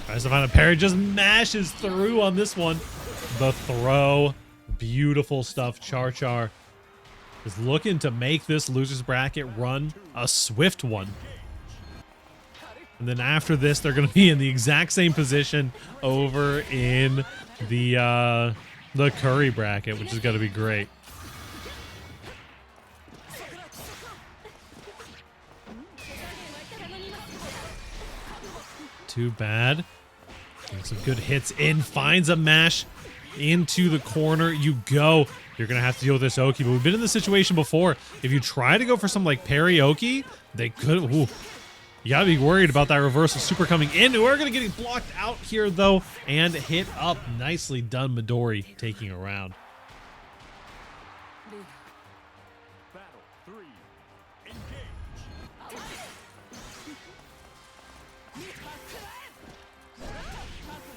Tries to find a parry, just mashes through on this one. The throw, beautiful stuff. Char is looking to make this losers bracket run a swift one. And then after this, they're going to be in the exact same position over in the Curry bracket, which is going to be great. Too bad. Getting some good hits in. Finds a mash into the corner. You go. You're going to have to deal with this Oki. But we've been in this situation before. If you try to go for some like parry Oki, they could. Ooh. You got to be worried about that reversal super coming in. We're going to get blocked out here, though, and hit up. Nicely done, Midori, taking a round. Battle 3. Engage.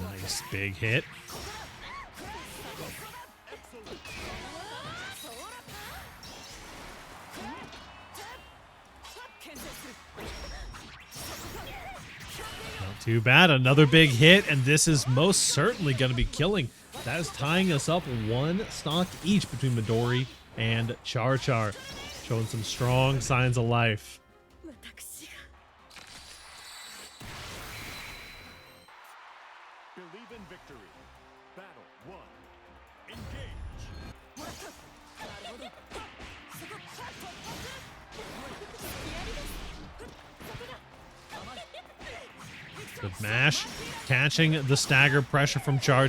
Nice big hit. Not too bad. Another big hit, and this is most certainly going to be killing. That is tying us up one stock each between Midori and Char. Showing some strong signs of life. Believe in victory. Battle 1. Engage. Good mash. Catching the stagger pressure from Char.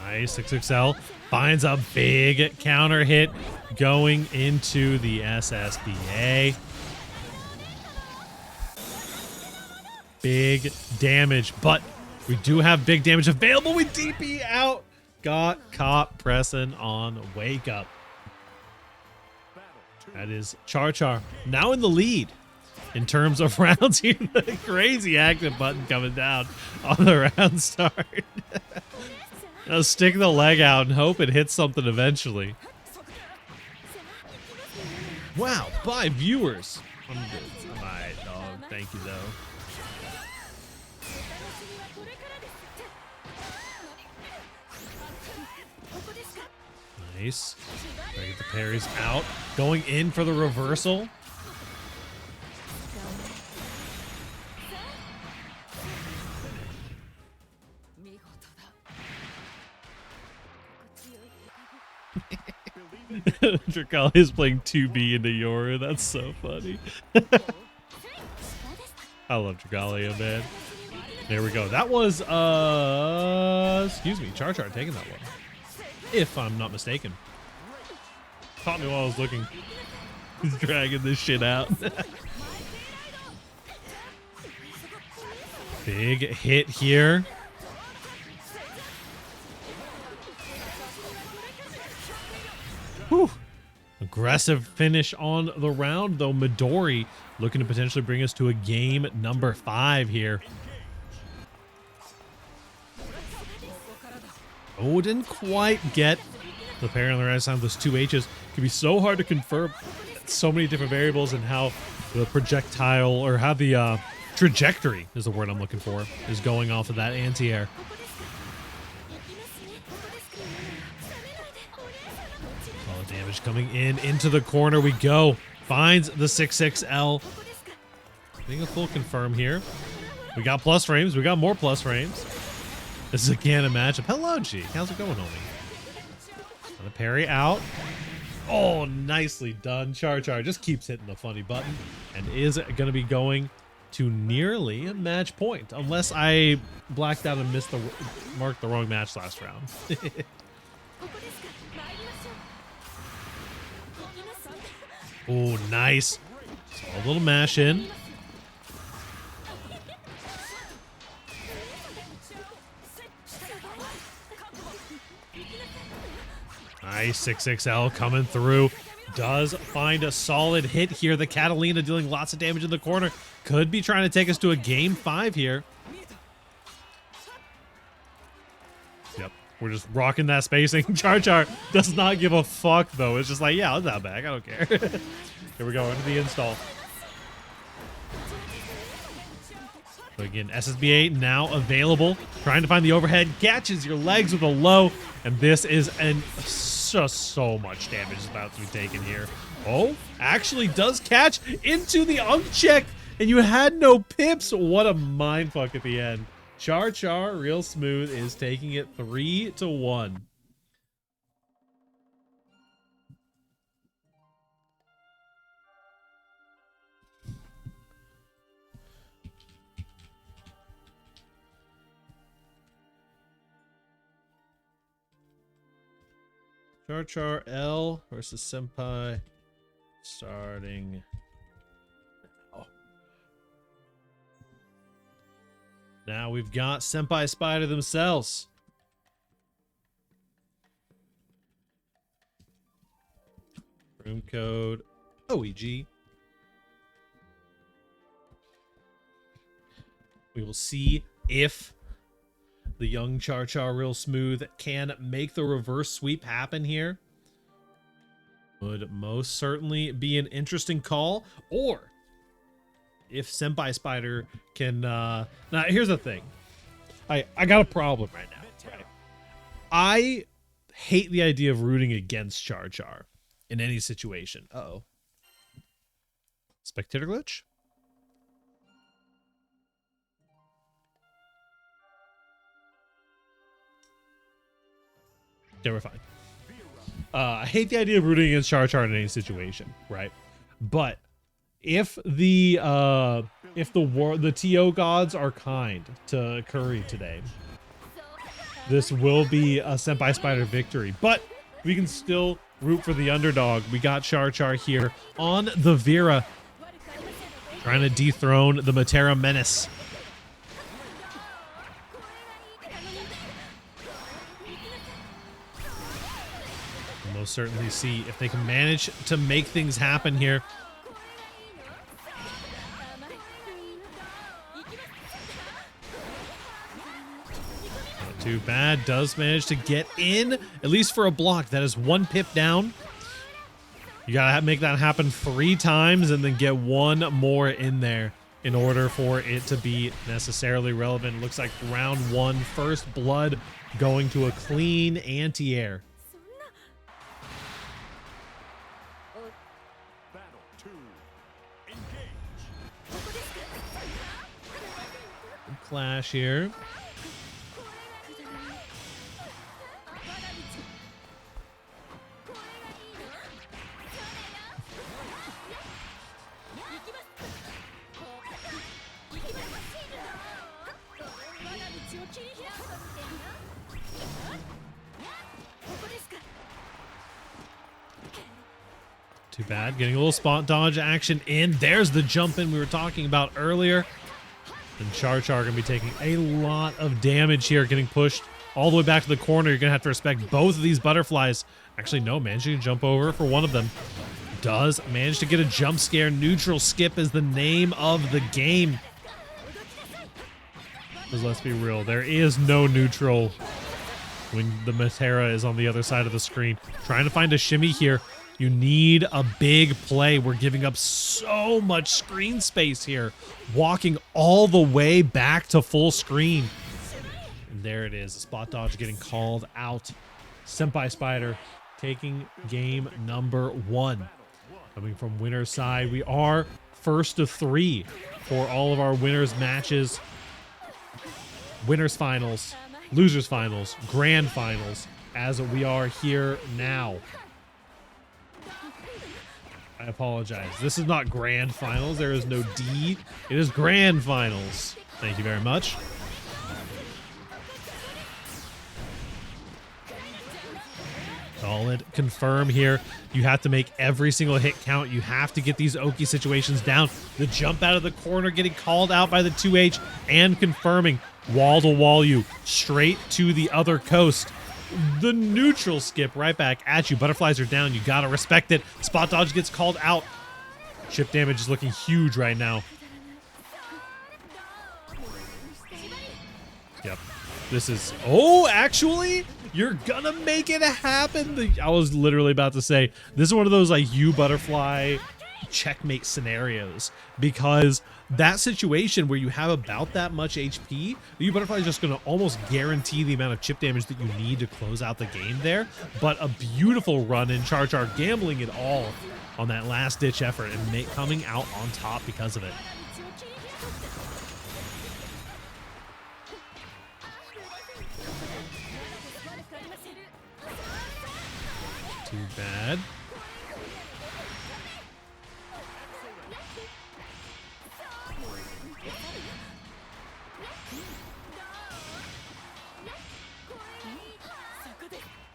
Nice. 6XL finds a big counter hit going into the SSBA. Big damage, but we do have big damage available. We DP out got caught pressing on Wake Up. That is Char Char now in the lead in terms of rounds here. The crazy active button coming down on the round start. Now stick the leg out and hope it hits something eventually. Wow, 5 viewers. I'm good. All right, dog. Thank you, though. Nice. Try to get the parries out. Going in for the reversal. Dracali is playing 2B into Yoru. That's so funny. I love Dragalia, man. There we go. That was, excuse me, Char Char taking that one. If I'm not mistaken. Caught me while I was looking. He's dragging this shit out. Big hit here. Whew. Aggressive finish on the round, though. Midori looking to potentially bring us to a game number 5 here. Oh, didn't quite get the pair on the right side of those 2 H's. Can be so hard to confirm so many different variables and how the projectile, or how the trajectory is the word I'm looking for, is going off of that anti-air. Solid damage coming in into the corner. We go. Finds the 6-6L. I think a full confirm here. We got plus frames. We got more plus frames. This is a Ganon matchup. Hello, G. How's it going, homie? The parry out. Oh, nicely done. Char Char just keeps hitting the funny button and is going to be going to nearly a match point, unless I blacked out and marked the wrong match last round. Oh, nice. A little mash in. Nice 6-6L coming through. Does find a solid hit here. The Catalina dealing lots of damage in the corner. Could be trying to take us to a game 5 here. Yep, we're just rocking that spacing. Char Char does not give a fuck, though. It's just like, yeah, I'll that back. I don't care. Here we go into the install. So again, SSB8 now available. Trying to find the overhead. Catches your legs with a low. And this is just so much damage is about to be taken here. Oh, actually does catch into the uncheck. And you had no pips. What a mindfuck at the end. Char Char, real smooth, is taking it 3-1. Char Char L versus Senpai starting now. Now we've got Senpai Spider themselves. Room code OEG. We will see if the young Char Char real smooth can make the reverse sweep happen here. Would most certainly be an interesting call. Or if Senpai Spider can now here's the thing. I got a problem right now. Right? I hate the idea of rooting against Char Char in any situation. Uh-oh. Spectator glitch? Yeah, we're fine. I hate the idea of rooting against Char Char in any situation, right? But if the TO gods are kind to Curry today, this will be a Senpai Spider victory. But we can still root for the underdog. We got Char Char here on the Vera, trying to dethrone the Matera Menace. We'll certainly see if they can manage to make things happen here. Not too bad. Does manage to get in, at least for a block. That is 1 pip down. You gotta make that happen 3 times and then get 1 more in there in order for it to be necessarily relevant. Looks like round 1, first blood going to a clean anti-air. Battle 2. Engage. Clash here. Too bad. Getting a little spot dodge action in. There's the jump in we were talking about earlier. And Char gonna be taking a lot of damage here, getting pushed all the way back to the corner. You're gonna have to respect both of these butterflies. Actually, no, managing to jump over for one of them. Does manage to get a jump scare. Neutral skip is the name of the game. Because let's be real, there is no neutral when the Matera is on the other side of the screen. Trying to find a shimmy here. You need a big play. We're giving up so much screen space here. Walking all the way back to full screen. And there it is. The spot dodge getting called out. Senpai Spider taking game number 1. Coming from winner's side, we are first of 3 for all of our winners matches. Winners finals, losers finals, grand finals, as we are here now. I apologize. This is not grand finals. There is no D. It is grand finals. Thank you very much. Solid confirm here. You have to make every single hit count. You have to get these Oki situations down. The jump out of the corner getting called out by the 2H and confirming wall to wall you straight to the other coast. The neutral skip right back at you. Butterflies are down. You got to respect it. Spot dodge gets called out. Chip damage is looking huge right now. Yep. This is... Oh, actually... You're gonna make it happen. I was literally about to say, this is one of those like you butterfly checkmate scenarios, because that situation where you have about that much HP, the U butterfly is just gonna almost guarantee the amount of chip damage that you need to close out the game there. But a beautiful run in Char gambling it all on that last ditch effort and coming out on top because of it. Too bad.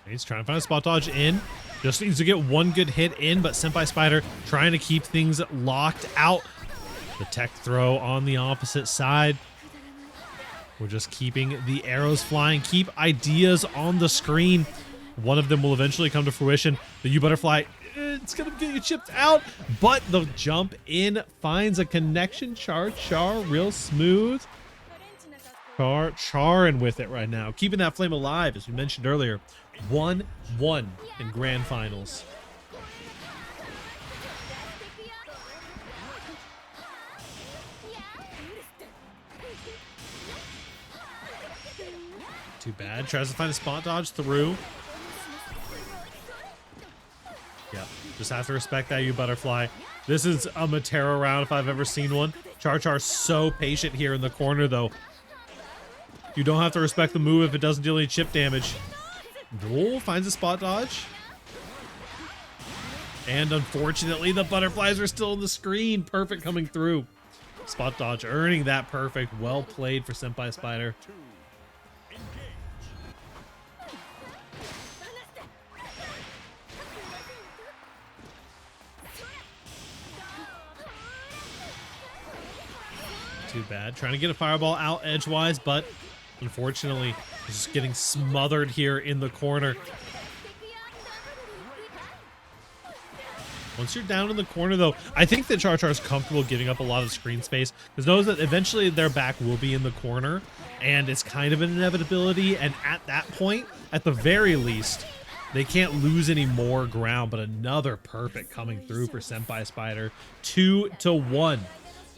He's trying to find a spot dodge in. Just needs to get one good hit in, but Senpai Spider trying to keep things locked out. The tech throw on the opposite side. We're just keeping the arrows flying. Keep ideas on the screen. One of them will eventually come to fruition. The U butterfly, it's gonna get you chipped out, but the jump in finds a connection. Char real smooth. Charring with it right now, keeping that flame alive, as we mentioned earlier. 1-1 in grand finals. Too bad. Tries to find a spot dodge through. Yeah, just have to respect that, you butterfly. This is a Matera round if I've ever seen one. Char so patient here in the corner, though. You don't have to respect the move if it doesn't deal any chip damage. Wool finds a spot dodge. And unfortunately, the butterflies are still on the screen. Perfect coming through. Spot dodge earning that perfect. Well played for Senpai Spider. Too bad. Trying to get a fireball out edgewise, but unfortunately, just getting smothered here in the corner. Once you're down in the corner, though, I think that Char is comfortable giving up a lot of screen space because knows that eventually their back will be in the corner, and it's kind of an inevitability. And at that point, at the very least, they can't lose any more ground. But another perfect coming through for Senpai Spider, 2-1.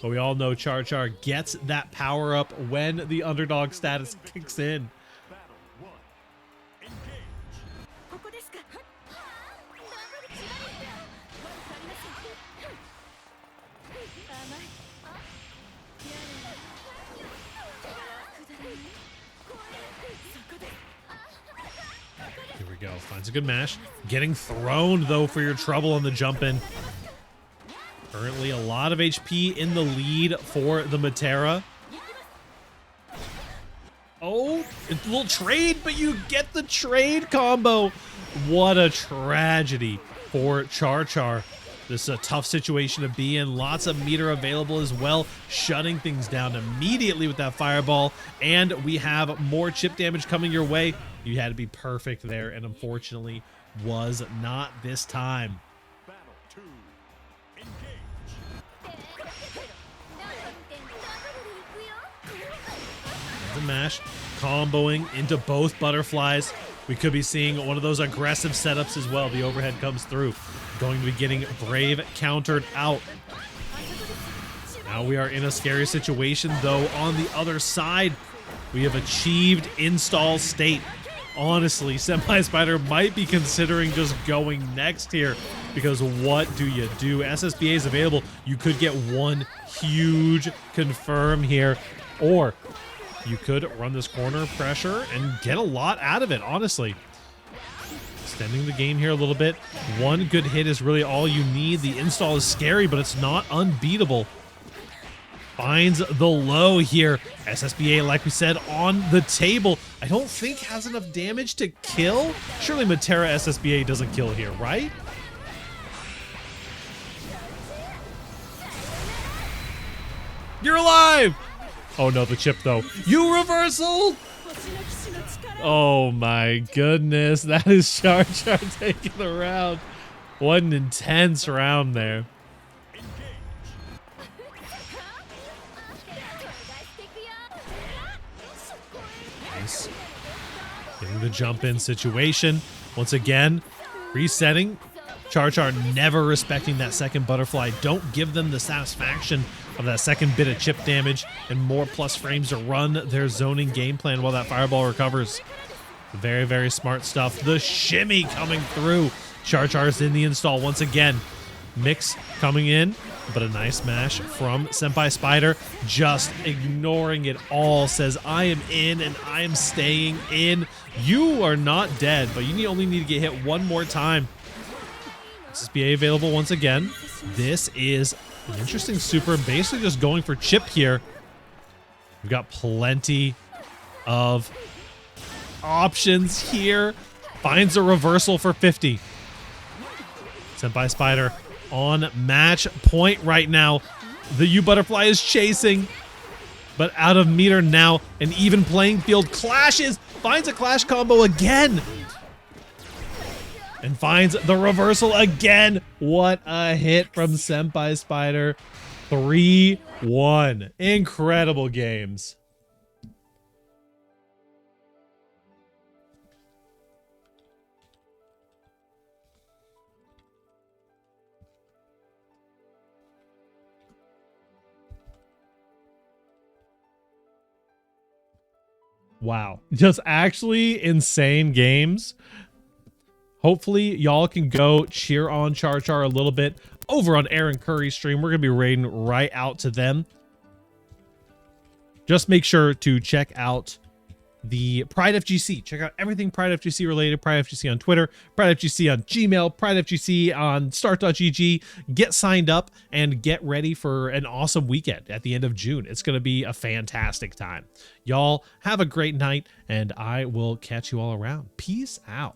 But we all know Char gets that power up when the underdog status kicks in. Here we go. Finds a good mash. Getting thrown, though, for your trouble on the jump in. Currently, a lot of HP in the lead for the Matera. Oh, it's a little trade, but you get the trade combo. What a tragedy for Char. This is a tough situation to be in. Lots of meter available as well, shutting things down immediately with that fireball. And we have more chip damage coming your way. You had to be perfect there, and unfortunately was not this time. The mash comboing into both butterflies. We could be seeing one of those aggressive setups as well. The overhead comes through. Going to be getting Brave countered out. Now we are in a scary situation, though. On the other side, we have achieved install state. Honestly, Senpai Spider might be considering just going next here, because what do you do? SSBA is available. You could get one huge confirm here, or you could run this corner pressure and get a lot out of it, honestly. Extending the game here a little bit. One good hit is really all you need. The install is scary, but it's not unbeatable. Finds the low here. SSBA, like we said, on the table. I don't think has enough damage to kill. Surely Matera SSBA doesn't kill here, right? You're alive! Oh no, the chip though. You reversal! Oh my goodness, that is Char taking the round. What an intense round there. Nice. Getting the jump in situation. Once again, resetting. Char never respecting that second butterfly. Don't give them the satisfaction of that second bit of chip damage and more plus frames to run their zoning game plan while that fireball recovers. Very, very smart stuff. The shimmy coming through. Char's in the install once again. Mix coming in, but a nice mash from Senpai Spider. Just ignoring it all. Says, I am in and I am staying in. You are not dead, but you only need to get hit one more time. SSBA available once again. This is an interesting super. Basically just going for chip here. We've got plenty of options here. Finds a reversal for 50. Senpai Spider on match point right now. The U Butterfly is chasing, but out of meter now. An even playing field. Clashes. Finds a clash combo again. And finds the reversal again. What a hit from Senpai Spider. 3-1. Incredible games. Wow. Just actually insane games. Hopefully, y'all can go cheer on Char a little bit over on Aaron Curry's stream. We're going to be raiding right out to them. Just make sure to check out the Pride FGC. Check out everything Pride FGC related. Pride FGC on Twitter, Pride FGC on Gmail, Pride FGC on start.gg. Get signed up and get ready for an awesome weekend at the end of June. It's going to be a fantastic time. Y'all have a great night, and I will catch you all around. Peace out.